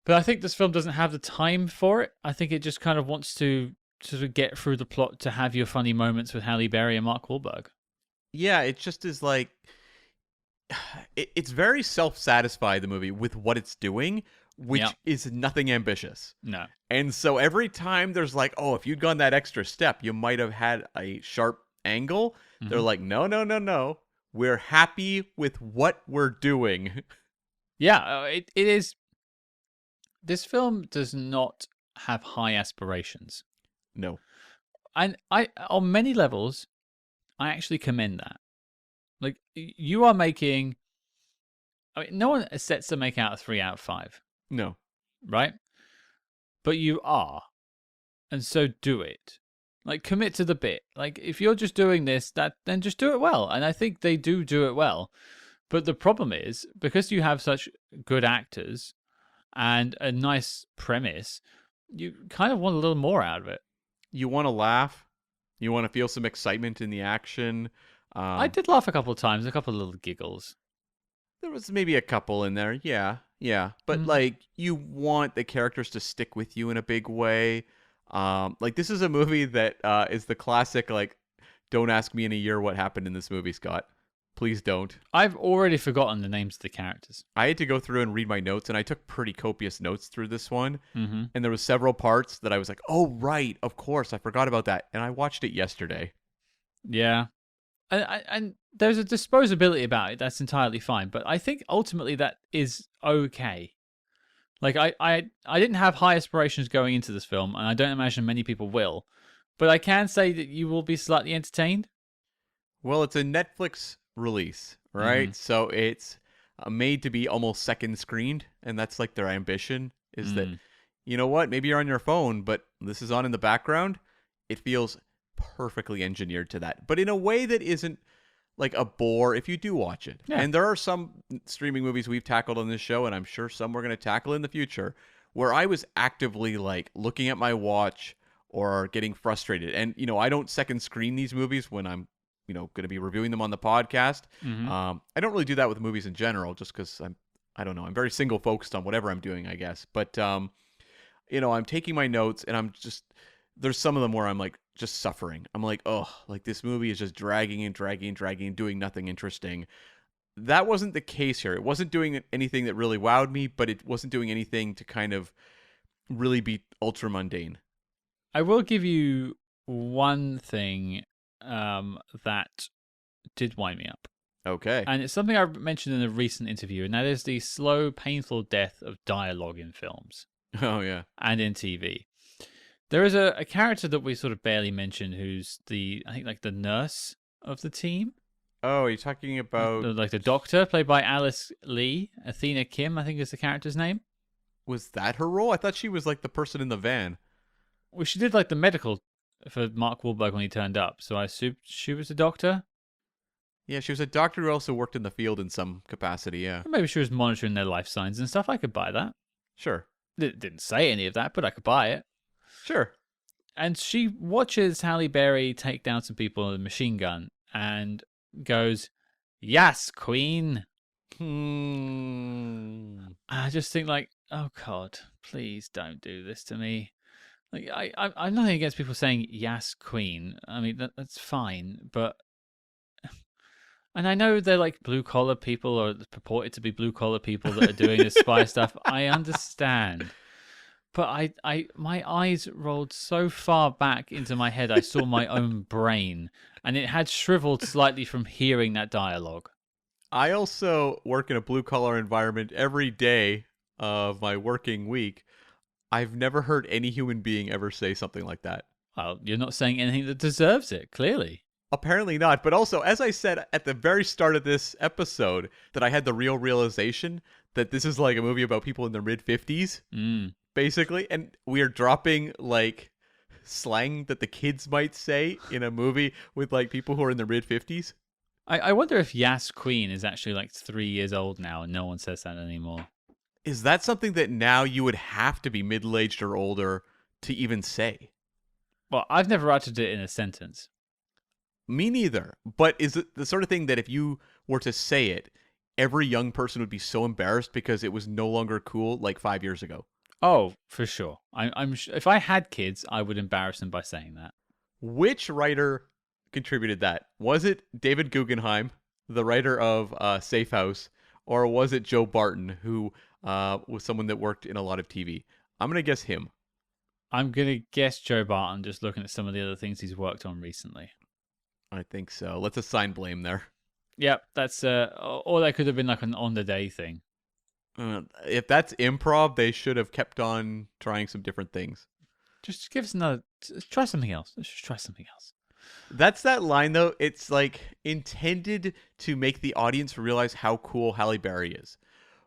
A: but I think this film doesn't have the time for it. I think it just kind of wants to sort of get through the plot to have your funny moments with Halle Berry and Mark Wahlberg.
B: Yeah, it just is like it's very self-satisfied, the movie, with what it's doing, which is nothing ambitious.
A: No.
B: And so every time there's like, oh, if you'd gone that extra step, you might have had a sharp angle. Mm-hmm. They're like, no. We're happy with what we're doing.
A: Yeah, it is. This film does not have high aspirations.
B: No.
A: And on many levels, I actually commend that. Like, you are making... I mean, no one sets to make out a 3 out of 5.
B: No.
A: Right? But you are. And so do it. Like, commit to the bit. Like, if you're just doing this, then just do it well. And I think they do it well. But the problem is, because you have such good actors and a nice premise, you kind of want a little more out of it.
B: You want to laugh. You want to feel some excitement in the action.
A: I did laugh a couple of times, a couple of little giggles.
B: There was maybe a couple in there, yeah. But like, you want the characters to stick with you in a big way. Like, this is a movie that is the classic, like, don't ask me in a year what happened in this movie, Scott. Please don't.
A: I've already forgotten the names of the characters.
B: I had to go through and read my notes, and I took pretty copious notes through this one.
A: Mm-hmm.
B: And there was several parts that I was like, oh, right, of course, I forgot about that. And I watched it yesterday.
A: Yeah. And there's a disposability about it that's entirely fine, but I think ultimately that is okay. Like, I didn't have high aspirations going into this film, and I don't imagine many people will, but I can say that you will be slightly entertained.
B: Well, it's a Netflix release, right? Mm-hmm. So it's made to be almost second screened, and that's like their ambition is that, you know what, maybe you're on your phone, but this is on in the background. It feels perfectly engineered to that, but in a way that isn't like a bore if you do watch it. Yeah. And there are some streaming movies we've tackled on this show, and I'm sure some we're going to tackle in the future, where I was actively like looking at my watch or getting frustrated. And, I don't second screen these movies when I'm, going to be reviewing them on the podcast. Mm-hmm. I don't really do that with movies in general, just because I don't know, I'm very single focused on whatever I'm doing, I guess. But, I'm taking my notes, and there's some of them where I'm like just suffering. I'm like, oh, like this movie is just dragging and doing nothing interesting. That wasn't the case here. It wasn't doing anything that really wowed me, but it wasn't doing anything to kind of really be ultra mundane.
A: I will give you one thing that did wind me up.
B: Okay.
A: And it's something I mentioned in a recent interview, and that is the slow, painful death of dialogue in films.
B: Oh, yeah.
A: And in TV. There is a character that we sort of barely mentioned who's I think like the nurse of the team.
B: Oh, you're talking about...
A: Like the doctor, played by Alice Lee. Athena Kim, I think is the character's name.
B: Was that her role? I thought she was like the person in the van.
A: Well, she did like the medical for Mark Wahlberg when he turned up, so I assumed she was a doctor.
B: Yeah, she was a doctor who also worked in the field in some capacity, yeah.
A: Or maybe she was monitoring their life signs and stuff. I could buy that.
B: Sure.
A: It didn't say any of that, but I could buy it.
B: Sure.
A: And she watches Halle Berry take down some people with a machine gun and goes, "Yes, queen." I just think like, oh God, please don't do this to me. Like I'm nothing against people saying yes, Queen. I mean that's fine, but and I know they're like blue collar people or purported to be blue collar people that are doing this spy stuff. I understand. But my eyes rolled so far back into my head I saw my own brain, and it had shriveled slightly from hearing that dialogue.
B: I also work in a blue collar environment every day of my working week. I've never heard any human being ever say something like that.
A: Well, you're not saying anything that deserves it, clearly.
B: Apparently not. But also, as I said at the very start of this episode, that I had the real realization that this is like a movie about people in their mid 50s, basically. And we are dropping like slang that the kids might say in a movie with like people who are in their mid 50s.
A: I wonder if Yas Queen is actually like 3 years old now and no one says that anymore.
B: Is that something that now you would have to be middle-aged or older to even say?
A: Well, I've never uttered it in a sentence.
B: Me neither. But is it the sort of thing that if you were to say it, every young person would be so embarrassed because it was no longer cool like 5 years ago?
A: Oh, for sure. If I had kids, I would embarrass them by saying that.
B: Which writer contributed that? Was it David Guggenheim, the writer of Safe House, or was it Joe Barton, who was someone that worked in a lot of TV? I'm going to guess him.
A: I'm going to guess Joe Barton, just looking at some of the other things he's worked on recently.
B: I think so. Let's assign blame there.
A: Yep, that's or that could have been like an on-the-day thing.
B: If that's improv, they should have kept on trying some different things.
A: Just give us another... Try something else. Let's just try something else.
B: That's that line, though. It's like intended to make the audience realize how cool Halle Berry is.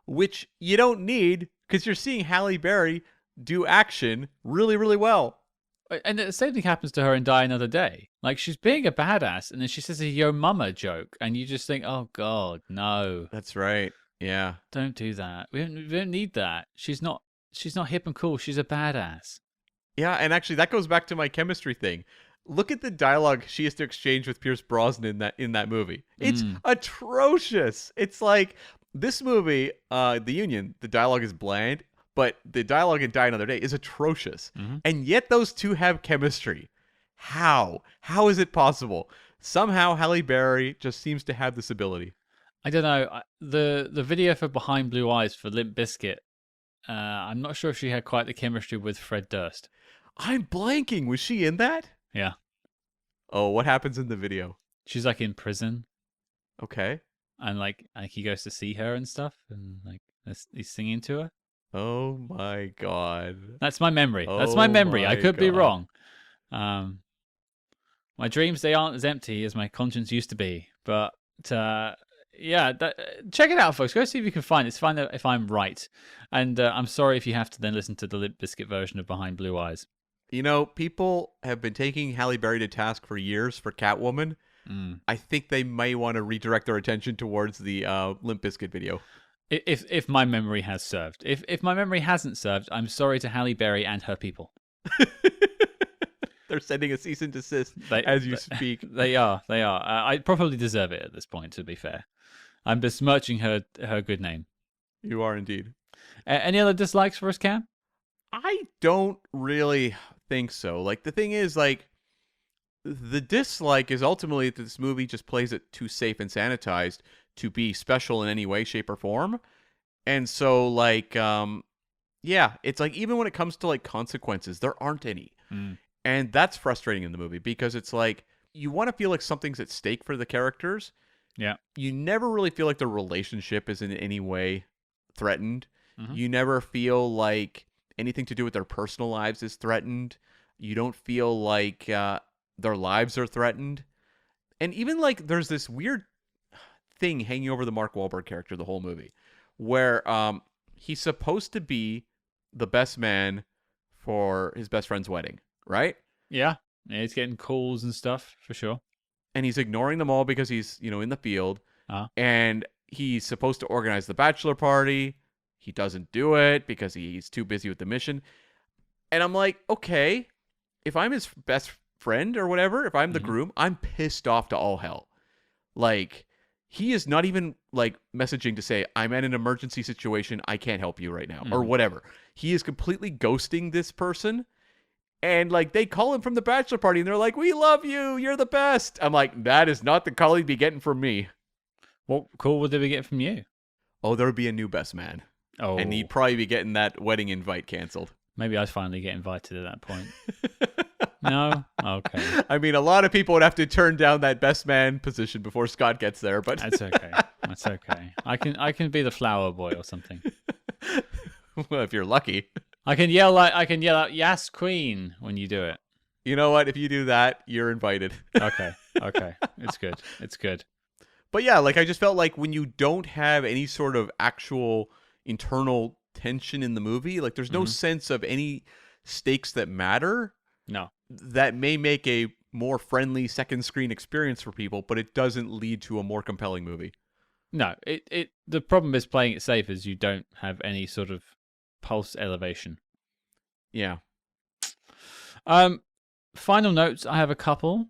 B: Which you don't need, because you're seeing Halle Berry do action really, really well.
A: And the same thing happens to her in Die Another Day. Like, she's being a badass, and then she says a yo mama joke, and you just think, oh God, no.
B: That's right. Yeah.
A: Don't do that. We don't need that. She's not hip and cool. She's a badass.
B: Yeah, and actually that goes back to my chemistry thing. Look at the dialogue she has to exchange with Pierce Brosnan in that movie. It's atrocious. It's like this movie, The Union, the dialogue is bland, but the dialogue in Die Another Day is atrocious. And yet those two have chemistry. How? How is it possible? Somehow Halle Berry just seems to have this ability.
A: I don't know. The video for Behind Blue Eyes for Limp Bizkit, I'm not sure if she had quite the chemistry with Fred Durst.
B: I'm blanking. Was she in that?
A: Yeah.
B: Oh, what happens in the video?
A: She's like in prison.
B: Okay.
A: And like he goes to see her and stuff, and like he's singing to her.
B: Oh my God.
A: That's my memory. That's
B: Oh
A: my memory. I
B: my
A: could be
B: God.
A: wrong. My dreams, they aren't as empty as my conscience used to be. But yeah, check it out, folks. Go see if you can find it. It's find out if I'm right. And I'm sorry if you have to then listen to the Limp Bizkit version of Behind Blue Eyes.
B: You know, people have been taking Halle Berry to task for years for Catwoman. I think they may want to redirect their attention towards the Limp Bizkit video.
A: If my memory has served. If my memory hasn't served, I'm sorry to Halle Berry and her people.
B: They're sending a cease and desist as you speak.
A: They are. I probably deserve it at this point, to be fair. I'm besmirching her good name.
B: You are indeed.
A: Any other dislikes for us, Cam?
B: I don't really think so. Like, the thing is, like, the dislike is ultimately that this movie just plays it too safe and sanitized to be special in any way, shape, or form. And so, like, yeah, it's like, even when it comes to, like, consequences, there aren't any. And that's frustrating in the movie because it's like, you want to feel like something's at stake for the characters.
A: Yeah.
B: You never really feel like the relationship is in any way threatened. You never feel like anything to do with their personal lives is threatened. You don't feel like their lives are threatened. And even like there's this weird thing hanging over the Mark Wahlberg character the whole movie where he's supposed to be the best man for his best friend's wedding, right?
A: Yeah, he's getting calls and stuff for sure.
B: And he's ignoring them all because he's, you know, in the field. And he's supposed to organize the bachelor party. He doesn't do it because he's too busy with the mission. And I'm like, okay, if I'm his best friend or whatever, if I'm the groom, I'm pissed off to all hell. Like, he is not even like messaging to say, I'm in an emergency situation, I can't help you right now, or whatever. He is completely ghosting this person. And like they call him from the bachelor party and they're like, we love you, you're the best. I'm like, that is not the call he'd be getting from me.
A: What call would they be getting from you?
B: Oh, there would be a new best man.
A: Oh.
B: And he'd probably be getting that wedding invite canceled.
A: Maybe I'd finally get invited at that point. No? Okay.
B: I mean, a lot of people would have to turn down that best man position before Scott gets there, but
A: That's okay. That's okay. I can be the flower boy or something.
B: well, if you're lucky.
A: I can yell out "Yes, Queen" when you do it.
B: You know what? If you do that, you're invited.
A: Okay. It's good. It's good.
B: But yeah, like I just felt like when you don't have any sort of actual internal tension in the movie, like there's no sense of any stakes that matter.
A: No.
B: That may make a more friendly second screen experience for people, but it doesn't lead to a more compelling movie.
A: No. The problem is playing it safe is you don't have any sort of pulse elevation.
B: Yeah.
A: Final notes. I have a couple.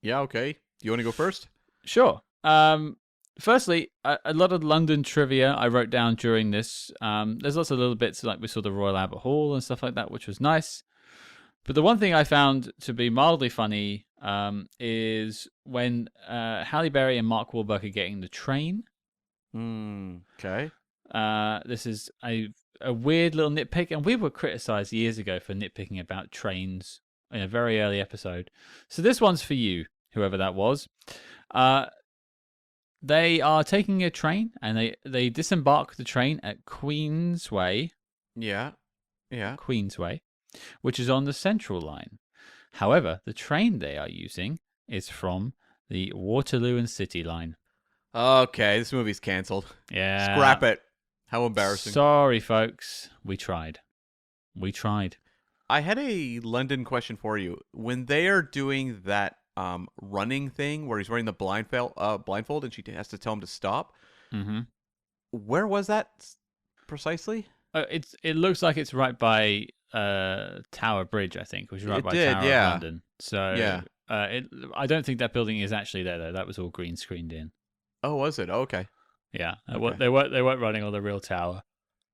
B: Yeah. Okay. Do you want to go first?
A: Sure. Firstly, a lot of London trivia I wrote down during this. There's lots of little bits like we saw the Royal Albert Hall and stuff like that, which was nice. But the one thing I found to be mildly funny is when Halle Berry and Mark Wahlberg are getting the train.
B: Okay.
A: This is a weird little nitpick, and we were criticized years ago for nitpicking about trains in a very early episode. So this one's for you, whoever that was. They are taking a train, and they disembark the train at Queensway.
B: Yeah.
A: Queensway, which is on the Central Line. However, the train they are using is from the Waterloo and City Line.
B: Okay, this movie's canceled.
A: Yeah.
B: Scrap it. How embarrassing.
A: Sorry, folks. We tried.
B: I had a London question for you. When they are doing that running thing where he's wearing the blindfold and she has to tell him to stop, where was that precisely?
A: It looks like it's right by Tower Bridge, I think, which is right by Tower of London. So
B: yeah.
A: I don't think that building is actually there, though. That was all green screened in.
B: Oh, was it? Oh, okay.
A: Yeah,
B: Okay.
A: They weren't running on the real tower.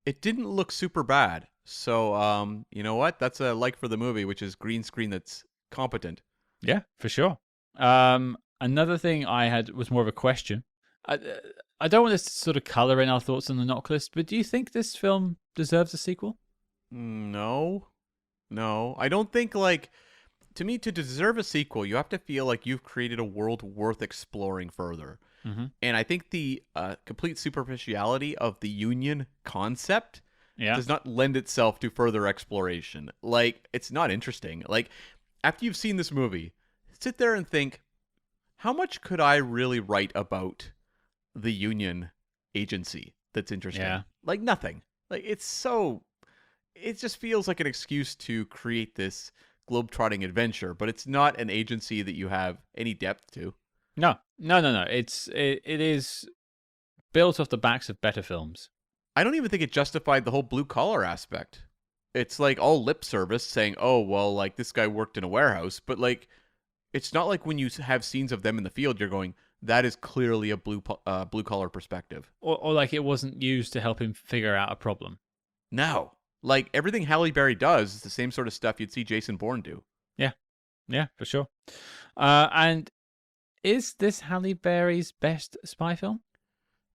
B: It didn't look super bad. So, you know what? That's a like for the movie, which is green screen that's competent.
A: Yeah, for sure. Another thing I had was more of a question. I don't want this to sort of color in our thoughts on the knock list, but do you think this film deserves a sequel?
B: No. I don't think, like, to me, to deserve a sequel, you have to feel like you've created a world worth exploring further. And I think the complete superficiality of the Union concept does not lend itself to further exploration. Like, it's not interesting. Like, after you've seen this movie, sit there and think, how much could I really write about the Union agency that's interesting?
A: Yeah.
B: Like, nothing. Like, it just feels like an excuse to create this globetrotting adventure, but it's not an agency that you have any depth to.
A: No. It is built off the backs of better films.
B: I don't even think it justified the whole blue collar aspect. It's like all lip service saying, oh, well, like this guy worked in a warehouse. But like, it's not like when you have scenes of them in the field, you're going, that is clearly a blue collar perspective.
A: Or like it wasn't used to help him figure out a problem.
B: No. Like everything Halle Berry does is the same sort of stuff you'd see Jason Bourne do.
A: Yeah, for sure. And is this Halle Berry's best spy film?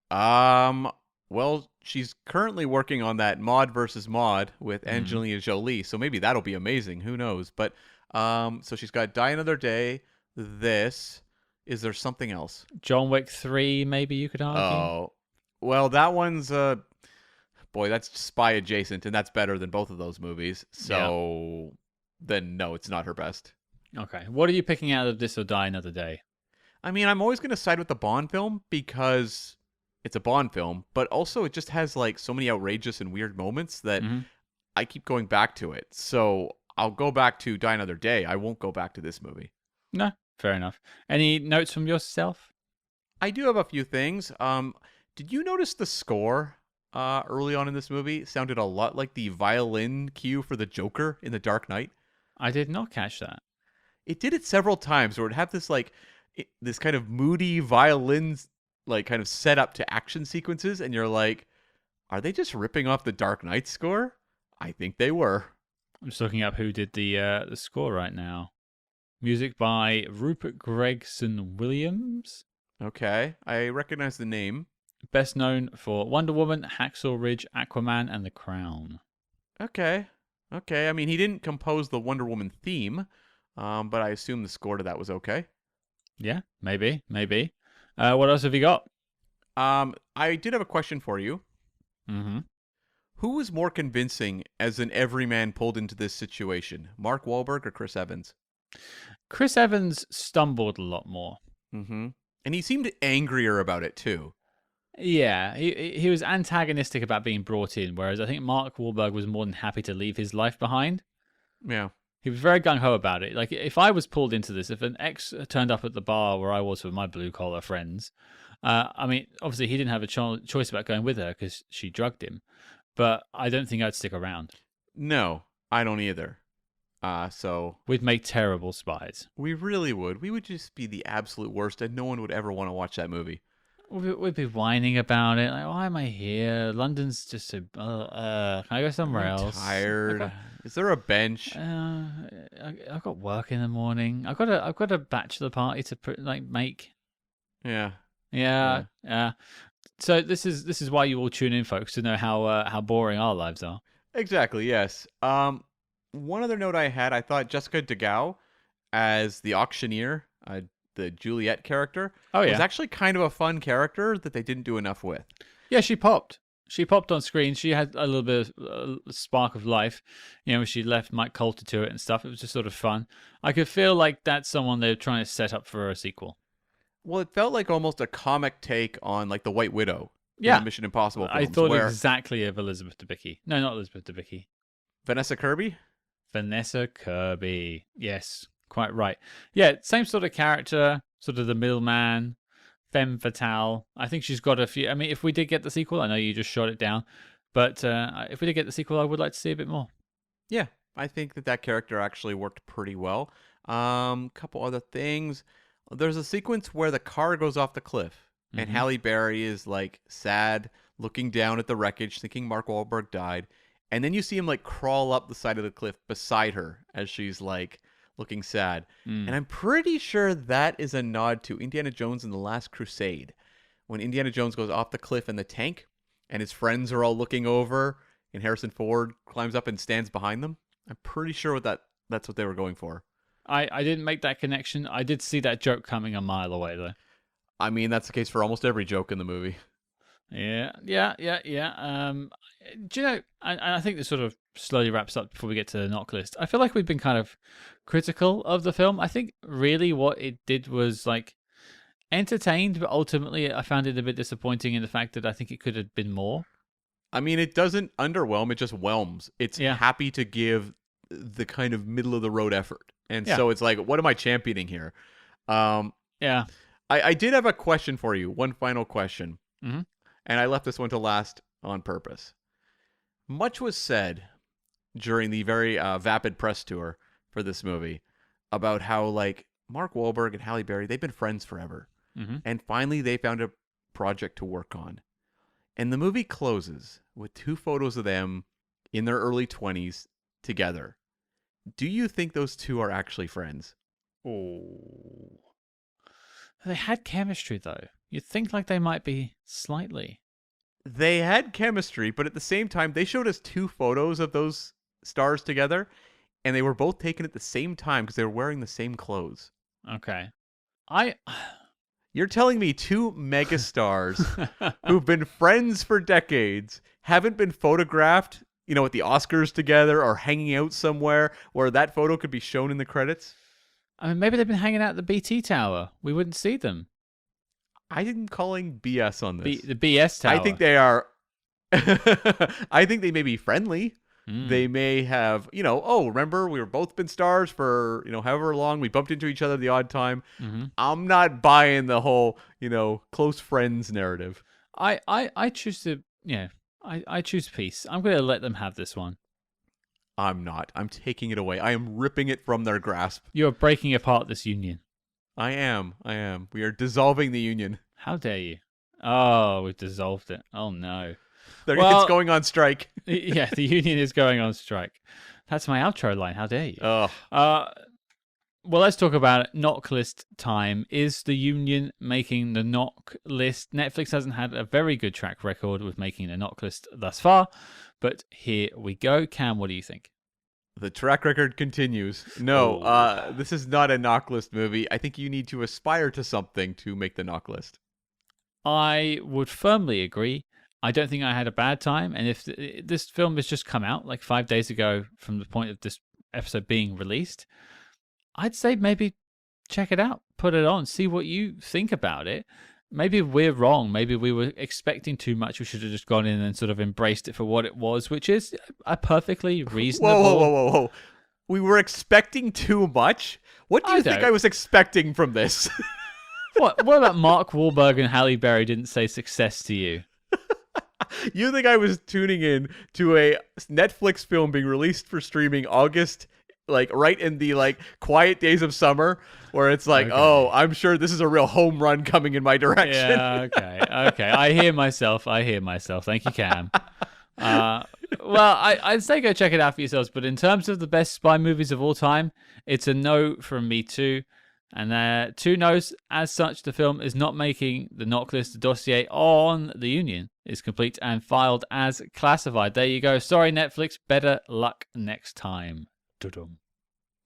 B: Well, she's currently working on that Maude versus Maude with Angelina Jolie, so maybe that'll be amazing. Who knows? But so she's got Die Another Day. This is there something else?
A: John Wick 3, maybe you could argue.
B: Oh, well, that one's boy, that's spy adjacent, and that's better than both of those movies. So then, no, it's not her best.
A: Okay, what are you picking out of this or Die Another Day?
B: I mean, I'm always going to side with the Bond film because it's a Bond film, but also it just has like so many outrageous and weird moments that I keep going back to it. So I'll go back to Die Another Day. I won't go back to this movie.
A: No, fair enough. Any notes from yourself?
B: I do have a few things. Did you notice the score early on in this movie? It sounded a lot like the violin cue for the Joker in The Dark Knight.
A: I did not catch that.
B: It did it several times where it would have this like this kind of moody violin like kind of set up to action sequences, and you're like, are they just ripping off the Dark Knight score? I think they were.
A: I'm just looking up who did the score right now. Music by Rupert Gregson Williams.
B: Okay, I recognize the name.
A: Best known for Wonder Woman, Hacksaw Ridge, Aquaman, and The Crown.
B: Okay. I mean, he didn't compose the Wonder Woman theme, but I assume the score to that was okay.
A: Yeah, maybe. What else have you got?
B: I did have a question for you.
A: Mm-hmm.
B: Who was more convincing as an everyman pulled into this situation, Mark Wahlberg or Chris Evans?
A: Chris Evans stumbled a lot more.
B: Mm-hmm. And he seemed angrier about it, too.
A: Yeah, he was antagonistic about being brought in, whereas I think Mark Wahlberg was more than happy to leave his life behind.
B: Yeah.
A: He was very gung-ho about it. Like, if I was pulled into this, if an ex turned up at the bar where I was with my blue-collar friends, I mean, obviously he didn't have a choice about going with her because she drugged him, but I don't think I'd stick around.
B: No, I don't either. So
A: we'd make terrible spies.
B: We really would. We would just be the absolute worst, and no one would ever want to watch that movie.
A: We'd be whining about it. Like, why am I here? London's just so... can I go somewhere else?
B: Tired. Is there a bench?
A: I've got work in the morning. I've got a bachelor party to make.
B: Yeah.
A: So this is why you all tune in, folks, to know how boring our lives are.
B: Exactly. Yes. One other note I had, I thought Jessica de Gouw as the auctioneer, the Juliet character, was actually kind of a fun character that they didn't do enough with.
A: Yeah, she popped. She popped on screen. She had a little bit of a spark of life. You know, she left Mike Colter to it and stuff. It was just sort of fun. I could feel like that's someone they're trying to set up for a sequel.
B: Well, it felt like almost a comic take on like the White Widow.
A: Yeah.
B: In the Mission Impossible films.
A: I thought exactly of Elizabeth Debicki. No, not Elizabeth Debicki.
B: Vanessa Kirby?
A: Vanessa Kirby. Yes, quite right. Yeah, same sort of character, sort of the middleman, femme fatale. I think she's got a few. I mean, if we did get the sequel, I know you just shot it down, but if we did get the sequel, I would like to see a bit more.
B: Yeah, I think that character actually worked pretty well. Couple other things. There's a sequence where the car goes off the cliff, and Halle Berry is like sad, looking down at the wreckage, thinking Mark Wahlberg died. And then you see him like crawl up the side of the cliff beside her as she's like looking sad. And I'm pretty sure that is a nod to Indiana Jones and the Last Crusade. When Indiana Jones goes off the cliff in the tank and his friends are all looking over and Harrison Ford climbs up and stands behind them. I'm pretty sure that's what they were going for.
A: I didn't make that connection. I did see that joke coming a mile away though.
B: I mean, that's the case for almost every joke in the movie.
A: Yeah. Do you know, I think this sort of slowly wraps up before we get to the knock list. I feel like we've been kind of critical of the film. I think really what it did was like entertained, but ultimately I found it a bit disappointing in the fact that I think it could have been more.
B: I mean, it doesn't underwhelm, it just whelms. It's happy to give the kind of middle of the road effort. And so it's like, what am I championing here? I did have a question for you, one final question.
A: Mm-hmm.
B: And I left this one to last on purpose. Much was said during the very vapid press tour for this movie about how like Mark Wahlberg and Halle Berry, they've been friends forever.
A: Mm-hmm.
B: And finally they found a project to work on. And the movie closes with 2 photos of them in their early 20s together. Do you think those two are actually friends?
A: Oh. They had chemistry though. You'd think like they might be slightly.
B: They had chemistry, but at the same time, they showed us 2 photos of those stars together, and they were both taken at the same time because they were wearing the same clothes.
A: Okay.
B: You're telling me 2 megastars who've been friends for decades haven't been photographed, you know, at the Oscars together or hanging out somewhere where that photo could be shown in the credits?
A: I mean, maybe they've been hanging out at the BT Tower. We wouldn't see them.
B: I'm calling BS on this.
A: The BS Tower.
B: I think they are. I think they may be friendly. They may have, you know, remember we were both been stars for, you know, however long. We bumped into each other the odd time.
A: Mm-hmm.
B: I'm not buying the whole, you know, close friends narrative.
A: I choose to, I choose peace. I'm going to let them have this one.
B: I'm not. I'm taking it away. I am ripping it from their grasp.
A: You are breaking apart this union.
B: I am. We are dissolving the union.
A: How dare you? Oh, we've dissolved it. Oh no.
B: It's going on strike.
A: Yeah, the union is going on strike. That's my outro line. How dare you?
B: Oh.
A: Well, let's talk about it. Knock list time. Is the union making the knock list? Netflix hasn't had a very good track record with making the knock list thus far, but here we go. Cam, what do you think?
B: The track record continues. No, this is not a knock list movie. I think you need to aspire to something to make the knock list.
A: I would firmly agree. I don't think I had a bad time, and if this film has just come out like 5 days ago from the point of this episode being released, I'd say maybe check it out, put it on, see what you think about it. Maybe we're wrong. Maybe we were expecting too much. We should have just gone in and sort of embraced it for what it was, which is a perfectly reasonable...
B: Whoa. We were expecting too much? What do you think I was expecting from this?
A: What about Mark Wahlberg and Halle Berry didn't say success to you?
B: You think I was tuning in to a Netflix film being released for streaming August, like right in the like quiet days of summer, where it's like, oh, I'm sure this is a real home run coming in my direction.
A: Yeah, okay. I hear myself. Thank you, Cam. Well, I'd say go check it out for yourselves. But in terms of the best spy movies of all time, it's a no from me too. And 2 no's. As such, the film is not making the knock list. The dossier on the union is complete and filed as classified. There you go. Sorry, Netflix. Better luck next time. Dum.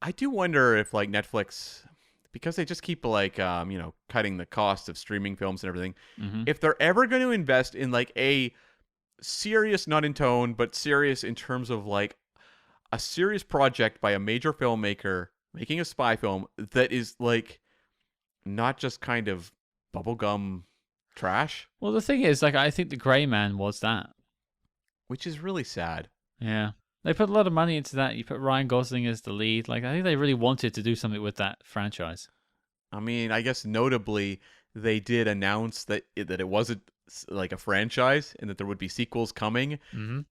B: I do wonder if like Netflix, because they just keep like cutting the cost of streaming films and everything, if they're ever going to invest in like a serious, not in tone, but serious in terms of like a serious project by a major filmmaker making a spy film that is like not just kind of bubblegum trash.
A: Well, the thing is, like, I think The Gray Man was that,
B: which is really sad.
A: Yeah. They put a lot of money into that. You put Ryan Gosling as the lead. Like, I think they really wanted to do something with that franchise.
B: I mean, I guess notably, they did announce that it wasn't like a franchise and that there would be sequels coming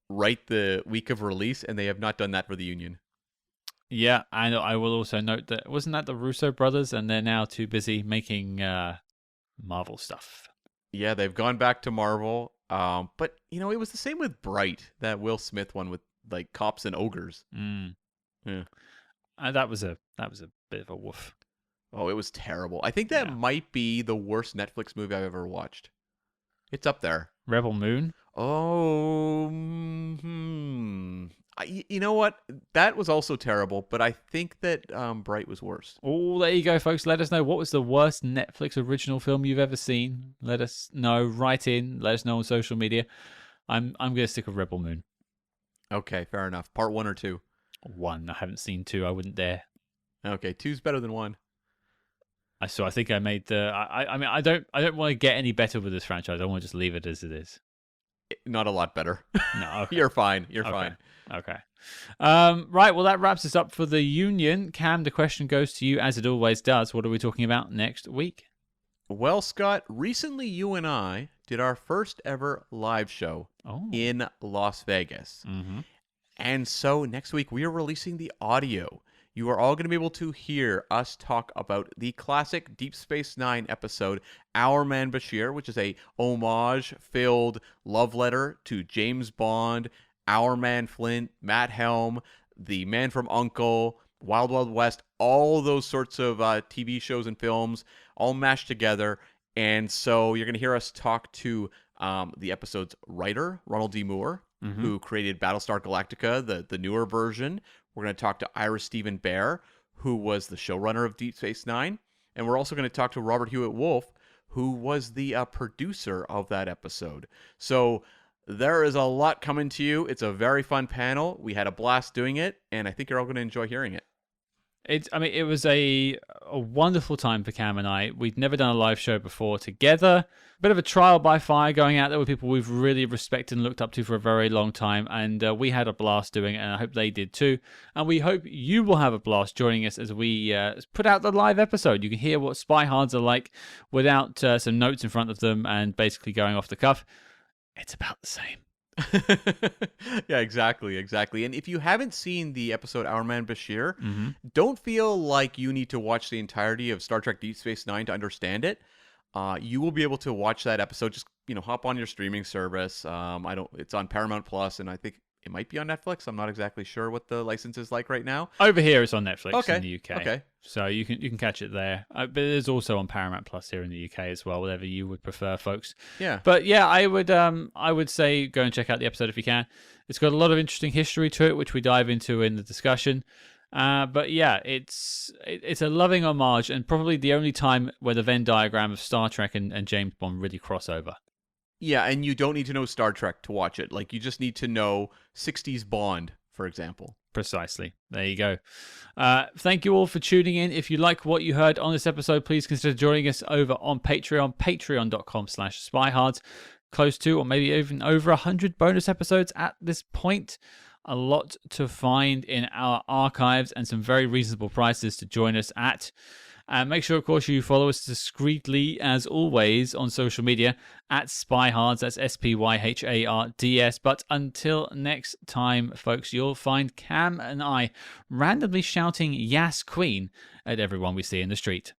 B: right the week of release, and they have not done that for the Union.
A: Yeah, and I will also note that, wasn't that the Russo brothers, and they're now too busy making Marvel stuff.
B: Yeah, they've gone back to Marvel. But, it was the same with Bright, that Will Smith one with like cops and ogres. Yeah.
A: That was a bit of a woof.
B: Oh, it was terrible. I think that might be the worst Netflix movie I've ever watched. It's up there.
A: Rebel Moon?
B: Oh, you know what? That was also terrible, but I think that Bright was worse.
A: Oh, there you go, folks. Let us know, what was the worst Netflix original film you've ever seen? Let us know. Write in. Let us know on social media. I'm going to stick with Rebel Moon.
B: Okay, fair enough. Part 1 or 2?
A: 1. I haven't seen 2. I wouldn't dare.
B: Okay, 2's better than 1.
A: I think I made the. I mean, I don't want to get any better with this franchise. I want to just leave it as it is.
B: Not a lot better.
A: No, okay.
B: You're fine. You're fine.
A: Okay. Right. Well, that wraps us up for the Union. Cam, the question goes to you, as it always does. What are we talking about next week?
B: Well, Scott, recently you and I did our first ever live show in Las Vegas. And so next week we are releasing the audio. You are all going to be able to hear us talk about the classic Deep Space Nine episode, Our Man Bashir, which is a homage-filled love letter to James Bond, Our Man Flint, Matt Helm, The Man from U.N.C.L.E., Wild Wild West, all those sorts of TV shows and films all mashed together. And so you're going to hear us talk to the episode's writer, Ronald D. Moore, who created Battlestar Galactica, the newer version. We're going to talk to Ira Stephen Bear, who was the showrunner of Deep Space Nine. And we're also going to talk to Robert Hewitt Wolf, who was the producer of that episode. So there is a lot coming to you. It's a very fun panel. We had a blast doing it, and I think you're all going to enjoy hearing it.
A: It was a wonderful time for Cam and I. We'd never done a live show before together. A bit of a trial by fire, going out there with people we've really respected and looked up to for a very long time. And we had a blast doing it, and I hope they did too. And we hope you will have a blast joining us as we put out the live episode. You can hear what Spyhards are like without some notes in front of them and basically going off the cuff. It's about the same.
B: Yeah, exactly. And if you haven't seen the episode Our Man Bashir, don't feel like you need to watch the entirety of Star Trek Deep Space Nine to understand it. You will be able to watch that episode just hop on your streaming service. It's on Paramount Plus, and I think it might be on Netflix. I'm not exactly sure what the license is like right now.
A: Over here, it's on Netflix
B: Okay.
A: in the UK.
B: Okay.
A: So you can catch it there. But it is also on Paramount Plus here in the UK as well, whatever you would prefer, folks.
B: Yeah.
A: But yeah, I would say go and check out the episode if you can. It's got a lot of interesting history to it, which we dive into in the discussion. But yeah, it's a loving homage, and probably the only time where the Venn diagram of Star Trek and James Bond really cross over.
B: Yeah, and you don't need to know Star Trek to watch it. Like, you just need to know 60s Bond, for example.
A: Precisely. There you go. Thank you all for tuning in. If you like what you heard on this episode, please consider joining us over on Patreon, patreon.com/Spyhards. Close to, or maybe even over 100 bonus episodes at this point. A lot to find in our archives and some very reasonable prices to join us at. Make sure, of course, you follow us discreetly, as always, on social media at Spyhards. That's SPYHARDS. But until next time, folks, you'll find Cam and I randomly shouting "Yas Queen" at everyone we see in the street.